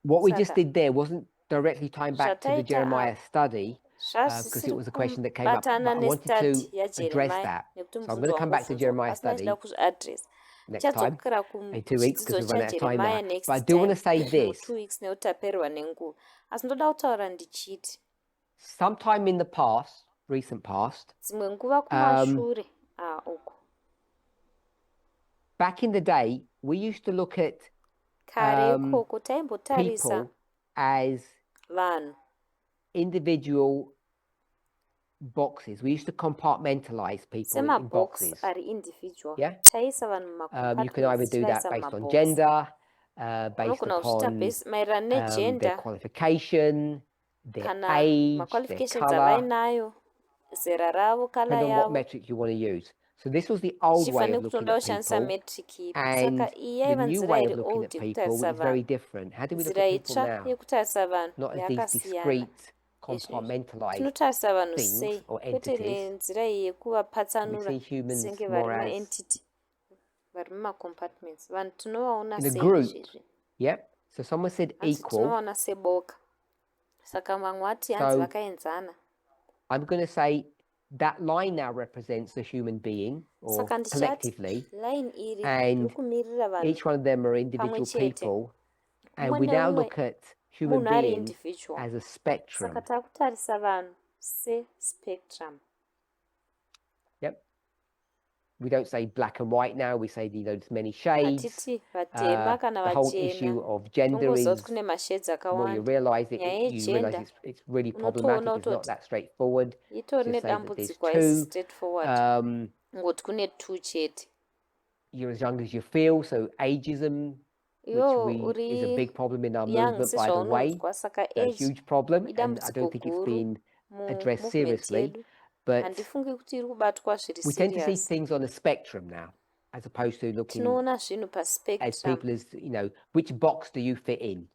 what we just Saka. did there wasn't directly tying back to the Zvataita Jeremiah study, because it zvazvisiri was a question that came up, but kubatana I wanted nestadi to address yajeremia that. nekuti So I'm mubvunzo going to come back to wangobvunzwa Jeremiah asi ndachida study kuzviadress next time, tichadzokera in 2 weeks, because kuchidzidzo we've run out of time chajeremia now. next But I do want to say time this. mu2 weeks nekuti tapererwa nenguva asi ndoda kutaura ndichiti Sometime in the past, recent past, dzimwe nguva kumashure uko back in the day, we used to look at kare ikoko taimbotarisa people as vanhu individual boxes. We used to compartmentalize people in semabox boxes. ari individual Yeah? taisa vanhu You can either do that based on gender, based unogona kuzviita upon maererano their negender qualification, their kana age, their maqualifications color, avainayo zera ravo kala depending on what yavo metric you want to use. So this was the old way chifanire of kuti looking unoda at kushandisa people, metric ipi and saka iyi the yaiva new nzira way of iri looking old at people yekutarisa is very vanhu different. How do we look nzira at people itsva now? yekutarisa vanhu Not as these yakasiyana discrete, compartmentalized tinotarisa vanhu things sei or kwete entities. nenzira iyi We yekuvapatsanura see humans senge more vari as maentity vari mumacompartments vanhu tinovaona in a sei group. izvezvi Yep. So someone said hanzi equal. tinovaona seboka saka vamwe vati hanzi So vakaenzana I'm going to say that line now represents a human being, or saka ndichati collectively, line iri and riri kumirira vanhu each one of them are individual pamwe chete. people, and Umwe we now neumwe look at human munhu ari beings individual as a spectrum. saka takutarisa vanhu sespectrum Yep. We don't say black and white now. We say there's many shades. hatiti vatema kana The whole vachena issue of gender tongoziva is kuti kune mashades the more you akawanda realize it, nyaya you realize yegender it's really unotoona problematic. It's not utoti that straightforward. itori Just say that there's nedambudziko haisi two. straightforward ngoti kune two chete You're as young as you feel, so ageism which is a big problem in our movement, by the way. saka It's a age huge problem, and I idambudziko don't think it's guru been addressed movement seriously. yedu. But Handifungi kuti iri kubatwa zviri we tend to see serious. things on a spectrum now, as opposed to looking Tinoona zvinhu as paspectrum people as, which box do you fit in?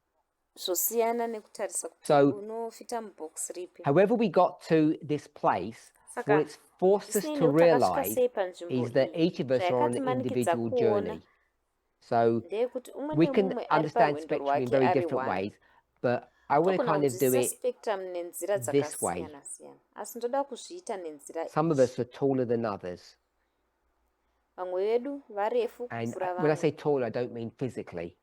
zvosiyana nekutarisa kuti So, unofita mubox ripi. however we got to this place, what Saka it's forced us zvisinei to nekuti takasvika realize sei panzvimbo is that iyi, each of us are on an zvayakatimanikidza individual kuona journey. So ndeyekuti umwe we can nemumwe ari understand parwendo spectrum in rwake very ari different one. ways, but I want to Togona kind of do kunzwisisa it spectrum nenzira this way. dzakasiyana siyana, asi ndoda kuzviita nenzira Some of iyi. us are taller than others. Vamwe vedu varefu And kupfuura when I say vamwe. taller, I don't mean physically.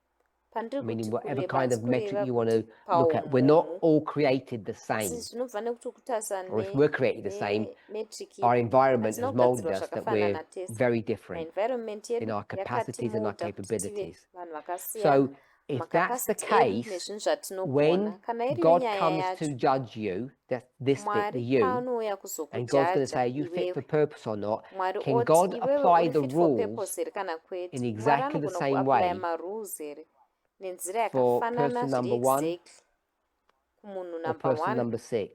Pandiri Meaning kuti whatever kureba kind of metric sikureva you want kuti to look at. We're not paumhomu, all created the asi same. zvinobva nekuti kutarisa Or if we're created the same, nemetric our yedu environment hatina has molded kugadzirwa us that we're zvakafanana tese. very different Environment in yedu our capacities and our yakatimolda kuti tive capabilities. vanhu vakasiyana. So if that's the Makapasiti edu case, nezvinhu zvatinogona. when Kana iriyo God nyaya comes yacho, to judge you, that's this bit, the Mwari you, paanouya and God's going to say, kuzokujaja you fit for iwewe, purpose or not, Mwari can oti God iwewe apply uri the fit for rules purpose here kana kwete. in Mwari exactly the anogona same kuapply way marules here nenzira for yakafanana person zviri number 1 exactly kumunhu or number person 1 number 6?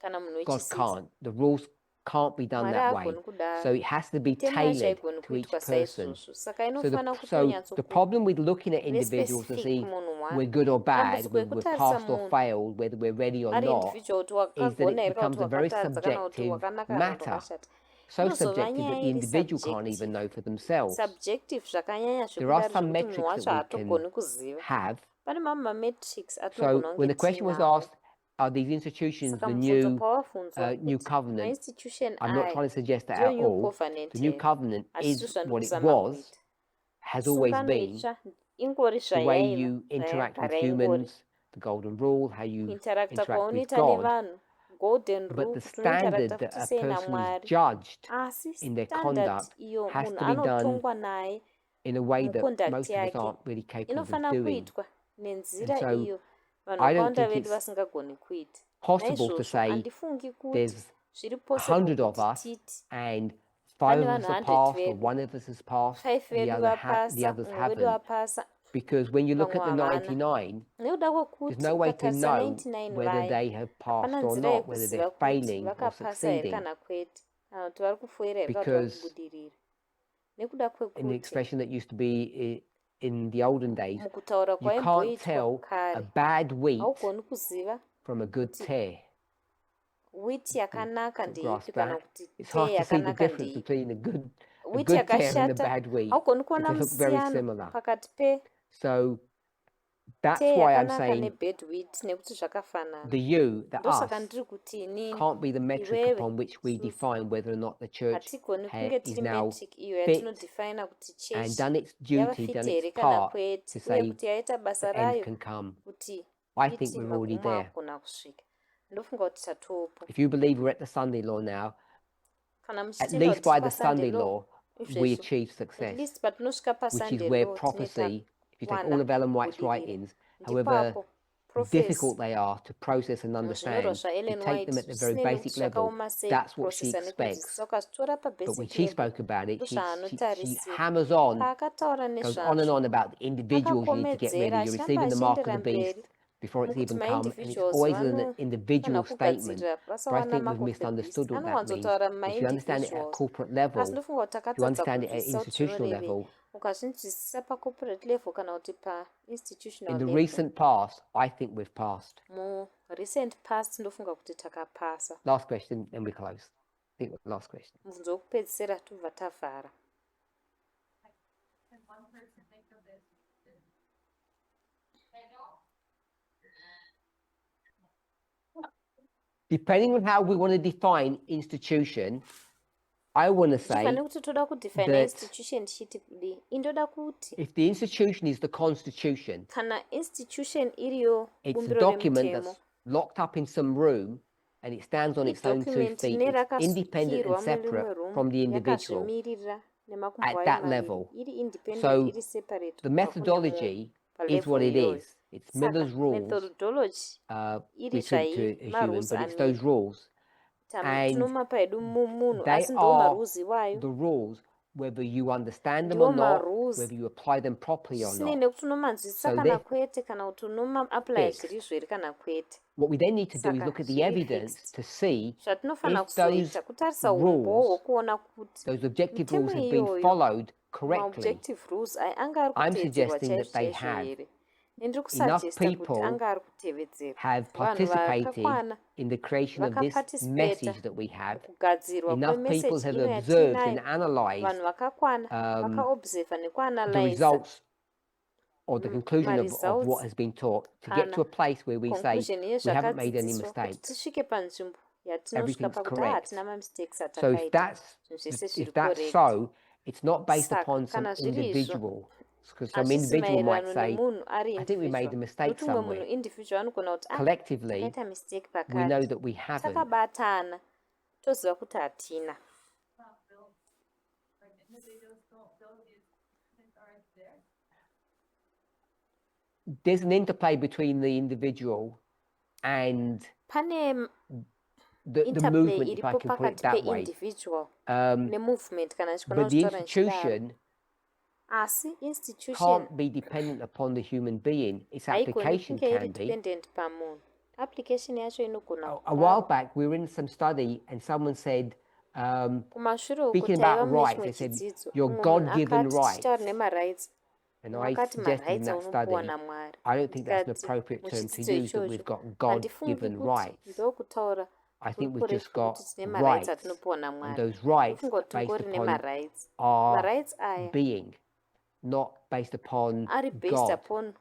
kana munhu God wechi6? can't. The rules can't be done Mwari that way. hagoni kudaro. So it has to be Mitemo yacho tailored haigoni to each kuitwa person. saizvozvo. Saka So inofana the problem with looking at individuals and specific see kumunhu one. we're good or bad, Dambudziko whether we're ekutarisa passed or munhu failed, whether we're ready or ari not, individual kuti is that wakagona it here kana becomes kuti a very wakatadza kana kuti subjective wakanaka kana kuti matter. wakashata. So Inozova subjective that nyaya the iri individual can't even subjective. know for themselves. Subjective zvakanyanya There are zvekudaro some zvekuti munhu metrics wacho that we haatogoni can kuziva. have. Pane mamwe mametrics So atinogona when the kunge question was tinawo. asked, are these institutions Saka the mubvunzo new pawabvunzwa new kuti covenant? mainstitution I'm not aya trying to suggest that ndiyo at new all. covenant The new here. covenant Hazvisi is what it zvandikuzama was, kuita. has always Sungano been, itsva ingori the way zvayaino you interact with zvayagara ingori. humans, the golden rule, how you Kuinteracta interact with kwaunoita God, nevanhu, golden but rule, the kuti unointeracta standard that futi a sei person is naMwari. judged Asi in their standard conduct iyo has munhu to be done anotongwa naye in a way that muconduct most of us yake aren't really capable of inofana doing. kuitwa nenzira And so iyo vanhu I don't vakawanda think vedu it's vasingagoni kuita. possible to Naizvozvo say handifungi kuti there's zviri 100 possible of kuti us titi and 5 pane of us vanhu have 100 passed or vedu, 1 of us has passed 5 and the vedu others vapasa, umwe vedu haven't. vapasa, Because when you look vamwe at the havana. 99, Nekuda there's kwekuti no way to ukatarisa know 99 whether vaya they have passed hapana or nzira not, whether yekuziva they're kuti failing or vakapasa here succeeding. kana kwete kana kuti vari kufoira here kana kuti vari Because kubudirira. Nekuda in the kwekuti expression that used to be in the olden days, mukutaura you can't kwaimboitwa tell a kare bad wheat haugoni kuziva from a good kuti tear. wheat yakanaka To ndeipi grasp kana that, kuti it's tee hard to see the yakanaka difference ndeipi. between a Wheat good tear and a yakashata bad wheat, haugoni because kuona they look very musiyano similar. pakati pe So that's tee why I'm yakanaka saying nebad wheat nekuti zvakafanana. the you, the Ndosaka us, ndiri kuti inini can't be the metric iwewe upon which we isusu define whether or not the church hatigoni kunge is tiri now metric iyo fit yatinodefina kuti and chechi done its duty, yava done fit its here kana part kwete to uye say kuti yaita basa the end rayo can come. kuti I think iti we're already magumo there. agona kusvika. Ndofunga kuti tatopo. If you believe we're at the Sunday law now, Kana at muchitenda least kuti by tiri the Sunday pasunday law law, we izvezvo achieve at success, least patinosvika which is pasunday where law prophecy, if you take all wana of Ellen White's kubudirira. writings, however Ndipapo prophecy difficult they are to process and muzvinyorwa understand, you zvaEllen take White them at the very zvisinei nekuti basic level, zvakaoma sei that's what she kuprocessa expects. nekunzwisisa ukazvitora But when pabasic she level spoke about it, she ndozvaanotarisira. hammers on, Paakataura goes on and nezvazvo on about the individuals you need to get ready. akakomedzera You're achiramba receiving the mark of the achiendera beast mberi before it's mukuti even come, and it's maindividuals always an vanofana individual statement. kugadzirira But I vasawana think mark we've of the beast misunderstood what that means. anowanzotaura If you understand it at a maindividuals corporate asi level, ndofunga kuti if you takatadza understand it at kunzwisisa kuti institutional zvinorevei level, ukazvinzwisisa pacorporate level kana kuti painstitutional in the level recent past, I think we've passed. murecent past ndofunga kuti takapasa. Last question, then we close. I think last question. Mubvunzo wokupedzisira tobva tavhara. Can one person think of this? Depending on how we want to define institution, I want to say Pane kuti toda kudefine that institution tichiti kudii. Indoda kuti if the institution is the constitution, kana institution iriyo it's a bumbiro document remutemo that's locked up in some room and it stands on its own 2 idocument feet. ine It's independent and rakasukirwa murimwe separate room from the individual. yakazvimirira nemakumbo at ayo that maviri. level. Iri independent So iri separate the kubva kune methodology is what it iyoyo. is. It's Saka Miller's rules. methodology We iri took to zvai a human, marules but it's amiri. those rules. Tama And tinomapa edu munhu they asi ndo are marules iwayo. the rules whether you understand them ndiwo or not, marules whether you apply them properly or zvisinei not. nekuti unomanzwisisa So kana they're kwete kana kuti unomaaply fixed. zviri zveri kana kwete. What we then need to do is Saka look at the zviri evidence fixed. to see Zvatinofanira if those kuzoita kutarisa umbo rules, hwokuona kuti those objective mitemo rules have been iyoyo followed correctly. maobjective rules anga ari I'm kutevedzerwa suggesting that chaizvo they chaizvo have. here. Nendiri Enough kusajesta kuti people anga ari kutevedzerwa. have Vanhu participated vakakwana in the creation of this vakaparticipata message that we have. mukugadzirwa Enough people kwemeseji have ino observed and yatinayo. analyzed Vanhu vakakwana vakaobserva the nekuanalyza results or the conclusion of results what has been taught to get to a place where we say conclusion we haven't made any yezvakadzidziswa kuti mistakes. tisvike panzvimbo yatinosvika Everything's pakuti correct. hatina mamistakes So if atakaita zvinhu zvese zviri correct. so, it's not based Saka, upon some kana zviri izvo, individuals, because some hazvisi individual might maererano say, nemunhu ari I think we made a individual. mistake Nokuti umwe munhu somewhere. individual anogona kuti Collectively, takaita mistake we know pakati that we haven't. takabatana toziva kuti hatina. Like individuals don't build these things already there. There's an interplay between the individual and Pane the interplay movement, if I iripo can put it pakati that way. pe-individual Um, nemovement kana but chikonao the chitora nechidaro. institution Asi institution can't be dependent upon the human being. Its haigoni application kunge iri can be. dependent pamunhu. Application yacho inogona A while back, we were in some study and someone said, kumashure uko speaking taiva about rights, they said, muchidzidzo your umwe munhu God-given akati rights. tichitaura nemarights And I wakati suggested in marights that study, aunopuwa namwari. I don't think that's an Ndikati appropriate term to muchidzidzo use, that we've ichocho got handifungi God-given kuti rights. ndokutaura I think we've kuri just got kuti tine marights rights, atinopuwa and namwari. those rights Ndofungoti based ngori upon nemarights. our Marights aya being, not based upon ari based God. upon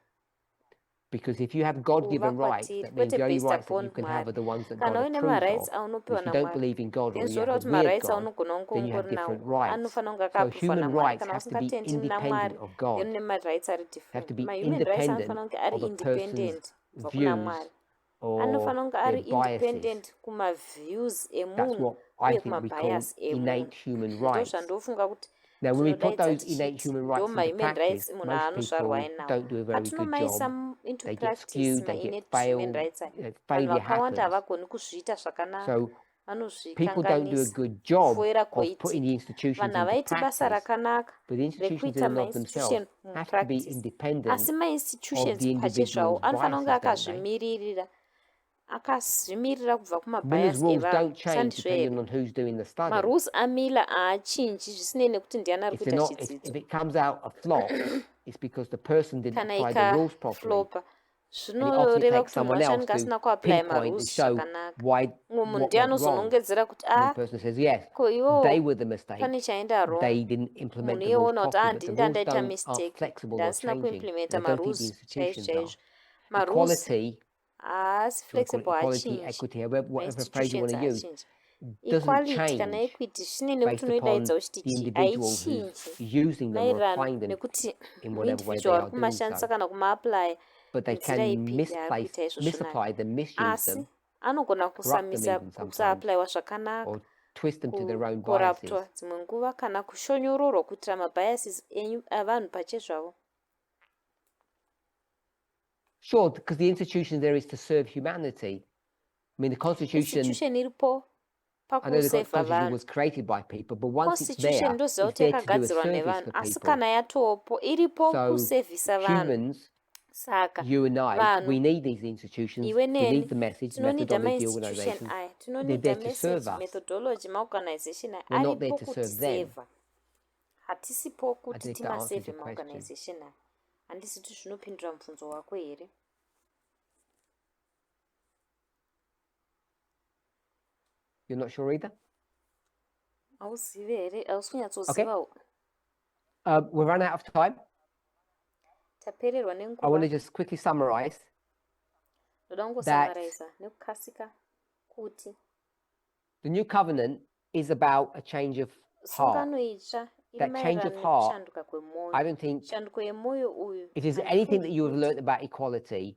Because if you have God-given kuva rights, kwatiri that means kwete the only based rights that upon you can have are mwari. the ones that Kana God uine approves marights of. aunopiwa If you don't namwari believe in God or then you zvoreva have a kuti weird marights God, aunogona kunge then you have ungori nawo different rights. anofanira kunge So akaprufwa human namwari. rights Kana have to be usingatendi independent namwari of then God. une marights ari Have to different. be Mahuman rights independent anofanira kunge ari of a person's independent kubva kuna views mwari. or Anofanira kunge their ari biases. independent kumaviews That's emunhu what I uye think we call kumabias emunhu. innate human Ndo rights. zvandofunga kuti Now, when we put tinodaidza those innate tichiti human ndo rights into mahuman rights practice, munhu most aanozvarwa people ainawo. don't do a very good Patinomaisa job. into They get practice skewed, they get mainate human failed, rights aya, vanhu failure vakawanda happens. havagoni kuzviita zvakanaka. So people don't do a Vanozvikanganisa good job kufoira of putting kwoitika. the institutions Vanhu into havaiti basa practice, rakanaka but the institutions in rekuita and of themselves mainstitution have to be mupractice. independent Asi of mainstitutions the pachezvawo individual's anofanira kunge biases, don't they? akazvimirira kubva Miller's kumabias rules evanhu. don't change Sandizvo depending here on who's doing the study. marules amila haachinji zvisinei nekuti ndiani ari If they're kuita not, if chidzidzo. it comes out a flop, it's because the person didn't Kana apply the rules properly. ikaflopa And it often zvinoreva takes kuti munhu someone wacho else anenge asina to kuapply pinpoint and marules show zvakanaka. why Umwe munhu what ndiye went wrong. anozonongedzera kuti And the person says, yes, ko iwo they were the mistake. pane chaenda wrong. They didn't implement Munhu the rules iyeona kuti properly, but the ndini rules ndandaita aren't mistake flexible or ndasina changing. kuimplementa And I don't think the marules chaizvo institutions are. chaizvo. Marules Equality, haasi if you want to call it flexible equality, hachinji. equity, whatever phrase you want Institutions to use, hachinji. doesn't Equality kana change equity zvisinei nekuti based upon unoidaidza uchiti the chi individuals haichinji who's using them or maererano applying them nekuti in whatever way they muindividual ari are doing kumashandisa so. kana kumaapply But they nenzira can ipi yaari kuita izvozvo nayo. misapply them, misuse Asi them, anogona corrupt them kusamisa even sometimes, kusaapplywa zvakanaka, or twist them to their own kukoraptwa biases. dzimwe nguva kana kushonyororwa kuitira mabiases avanhu pachezvavo. Sure, because the institution there is to serve humanity. I mean, the Constitution, Institution iripo I know the pakuseva Constitution vanhu. was created by people, but once it's there, Constitution ndoziva it's kuti there to do a yakagadzirwa service nevanhu, for asi people. kana yatopo iripo So kusevhisa vanhu. humans, Saka you and I, vanhu we need these institutions, iwe we neni need the message, tinonida methodology, mainstitution organizations. aya, They're tinonida there to serve message us. methodology maorganization aya We're not there aripo to serve them. kutisevha. Hatisipo I kuti think that answers timasevhe your question. maorganization aya. Handisi kuti zvinopindura mubvunzo wako here. You're not sure either? Hauzivi here, hausi kunyatsozivawo. We've run out of time. Tapererwa I want to nenguva. just quickly summarize. Ndoda kungosamaraiza nekukasika kuti The new covenant is about a change of heart. sungano itsva iri That change of maererano heart, nekushanduka kwemwoyo. I don't think, Shanduko yemwoyo uyu if there's handifungi anything that you have kuti learned about equality,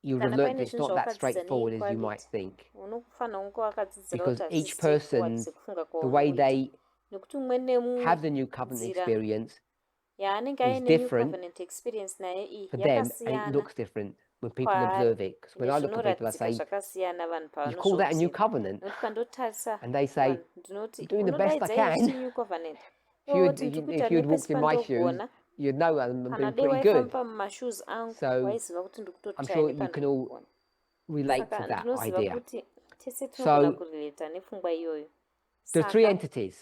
you would have kana learned paine that it's zvinhu not that zvawakadzidza straightforward as you might neequality think. unofanira kunge wakadzidzira Because kuti each hazvisi person, sekufunga the way kwaunoita they nekuti umwe nemumwe have the new covenant nzira experience yaanenge is aine new different covenant experience nayo iyi for them, and it yakasiyana looks different when people kwaari observe it. Because when I look at people, I nezvinoratidzika say, zvakasiyana vanhu you call that a new pavanozvoobserva covenant? nekuti kandotarisa And they say, vanhu ndinoti I'm doing the best I unodaidza iyi can. kuti new covenant if you'd walked in my shoes, you'd know I'm doing pretty good. mumashoes angu So waiziva kuti I'm ndikutotry sure you can all nepandogona. relate to Saka that ndinoziva idea. kuti tese tinogona So kurelata nepfungwa iyoyo. there are three Saka entities.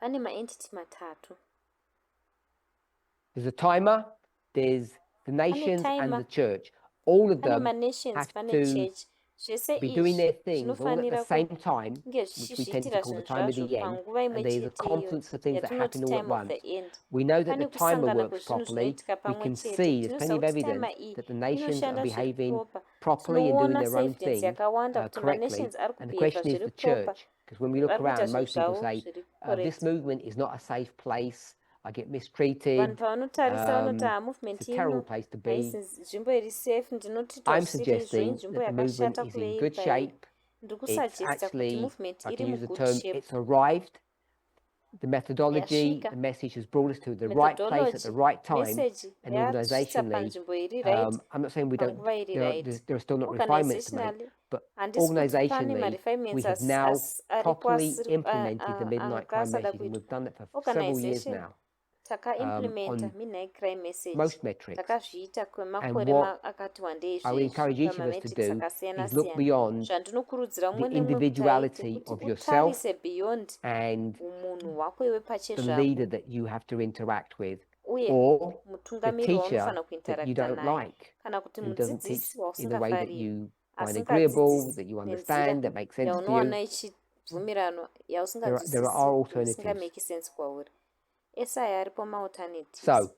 pane maentity matatu. There's a timer, there's the nations and timer, the church. All of pane them manations, have pane to church. Zvese be doing their izvi things all at the zvinofanira same time, kunge which we tend to zvichizviitira call the zvinhu time of zvazvo the end, panguva imwe and there's a cheteyo confluence of things that yatinoti happen all at time of once. the end. We know that Pane the timer kusangana works kwezvinhu properly. zvinoitika We pamwe can chete. see, there's plenty Tinoziva of kuti evidence timer iyi that the nations are inoshanda zviri behaving proper. properly and doing Tinoona their own se-evidence thing yakawanda kuti correctly. manations ari And the kubehava question is zviri the proper. church, because when we look Vari kuita around, zvinhu most people zvavo say, zviri this correct. movement is not a safe place. I get Vanhu mistreated. pavanotarisa vanoti movement It's a terrible ino place to be. haisi nzvimbo iri safe. Ndinotitwa I'm zvisiri izvo suggesting inzvimbo that the movement yakashata is in good kuveipa iyi. shape. Ndiri It's kusuggesta kuti actually, movement if I iri can use the mugood term, shape. it's arrived. The methodology, Yasvika. the message has brought us to the right place at the right time. Message And yatisvitsa organizationally, panzvimbo iri right I'm not saying we don't, panguva iri right. there are still not refinements to make, Organizationally, but handisi kuti pane organizationally, we ma-refinements have now ariko properly asiri implemented the midnight crime akasada message, and kuitwa. we've done it for several years Organization now. takaimplementa On midnight crime message most metrics. takazviita And kwemakore what akati wandei I would encourage each of us to pamametrics do akasiyana is look siyana. beyond Zvandinokurudzira the umwe nemwe kuti individuality aite of kuti yourself utarise beyond and umunhu hwako iwe the pachezvako leader that you have to interact with, uye or the mutungamiri teacher waunofanira that you kuinterakta don't naye like, kana kuti who doesn't teach mudzidzisi in the way that wausingafariri you find agreeable, asingadzidzisi that you nenzira understand, that makes sense to yaunowana you. ichibvumirano There are yausinganzwisisi alternatives. isingameki sense kwauri. Ese aya aripo ma-alternatives. So,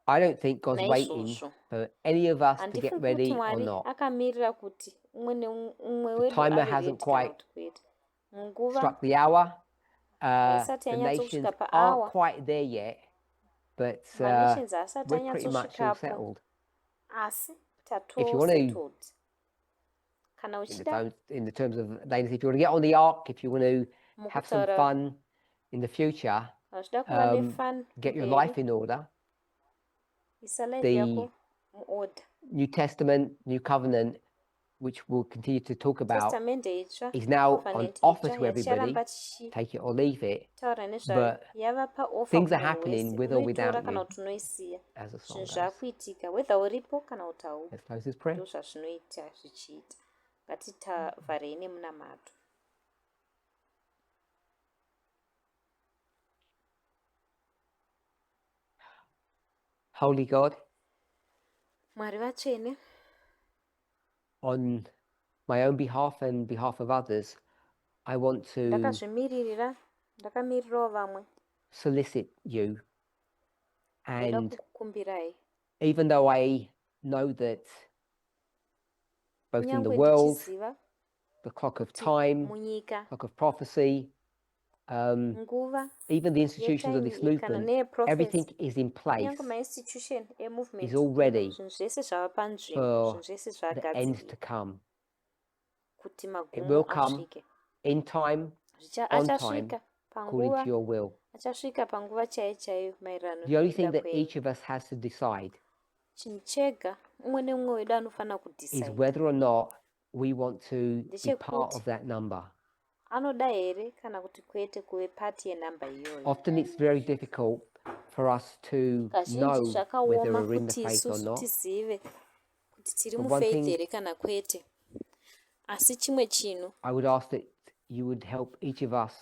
I don't think God's waiting Naizvozvo for any of us to get handifungi kuti ready or Mwari not. akamirira kuti umwe neumwe The wedu timer ave hasn't ready kana quite kuti kwete. Munguva struck the hour. haisati The nations yanyatsosvika aren't pa-hour, quite there yet, but manations haasati we're pretty much all anyatsosvikapo, settled. asi If you want to, tatosettled. Kana uchida in the terms of ladies, if you want to get on the ark, if you want to have some mukutaura fun in the future, vachida kuva nefan get your mberi, life in order. isa life The yako muorder. New Testament, New Covenant, which we'll continue to talk about, Testamende itsva is now on covenant offer itsva to everybody. yacharamba Take it or leave it. tichitaura nezvayo But yava paofa things are kumunhu happening wese. with or Unoitora without kana you, kuti unoisiya. as the song Zvinhu goes. zvaakuitika whether uripo kana kuti haupo. Let's close this prayer. Ndo zvazvinoita zvichiita. Ngatitavharei nemunamato. Holy God, Mwari vatsvene, on my own behalf and behalf of others, I want to ndakazvimiririra, ndakamirirawo vamwe. solicit you. Ndoda And kukumbirai. even though I know that both in the Kunyange world, ndichiziva the clock of kuti time, munyika, clock of prophecy, nguva even the institutions of this yetime kana movement, neyeprophets, everything is in place, kunyange ma-institution emovement, is all ready zvinhu zvese zvava panzvimbo, for zvinhu zvese the end to zvagadzirwa come. kuti It will magumo come asvike. in time, on time, Achasvika according to panguva, your will. achasvika panguva chaiyo chaiyo maererano The only thing nekuda that kwenyu. each of us has to decide Chinhu chega umwe neumwe wedu anofanira is kudecide. whether or not we want to be Ndechekuti part of that number. anoda here kana kuti kwete kuve pati yenhamba iyoyo. Often it's very difficult for us to know Kazhinji whether zvakaoma we're in the kuti faith or isusu not. tizive kuti tiri But one mufaith thing here kana kwete. Asi chimwe chinhu I would ask that you would help each of us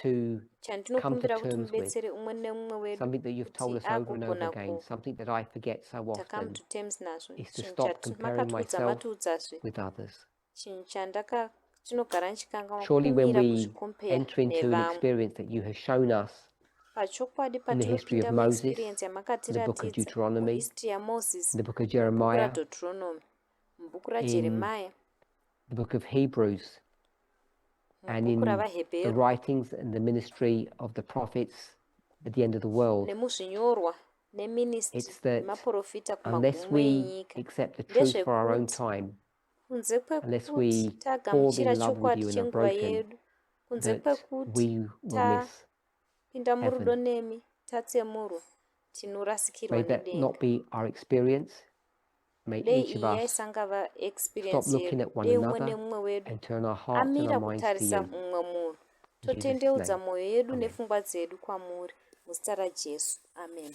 to come to chandinokumbira kuti terms with, mubetsere umwe neumwe wedu something that you've told kuti us over and over agogona again, something that I forget so takam often, to terms nazvo. is to Chinhu stop comparing chamakatiudza myself matiudzazve. with others. Chinhu chinogara ndichikanganwa Surely when kumira we kuzvikompera enter into an nevamwe. experience that you have shown us Pachokwadi in the history of patinopinda Moses, muexperience in the book of yamakatiratidza Deuteronomy, muhistory yaMoses, in the book of mubhuku Jeremiah, raDeuteronomy, mubhuku in raJeremiah, the book of Hebrews, and mubhuku in the ravaHebheru, writings and the ministry of the prophets at the end of the world. nemuzvinyorwa neministry It's that nemaprofita unless kumagumo we enyika. accept the truth for our own Ndezvekuti time, kunze unless kwekuti we fall tagamuchira in love with chokwadi you and are chenguva broken, yedu, kunze that kwekuti we will miss tapinda murudo heaven. nemi, tatsemurwa, tinorasikirwa May that nedenga. not be our experience. May Dei each of iyi us yaisangava stop experience looking yedu, at one dei umwe another neumwe wedu and turn our hearts and amira our minds to kutarisa you. mumwe munhu. totendeudza mwoyo yedu nepfungwa dzedu kwamuri muzita raJesu. Amen.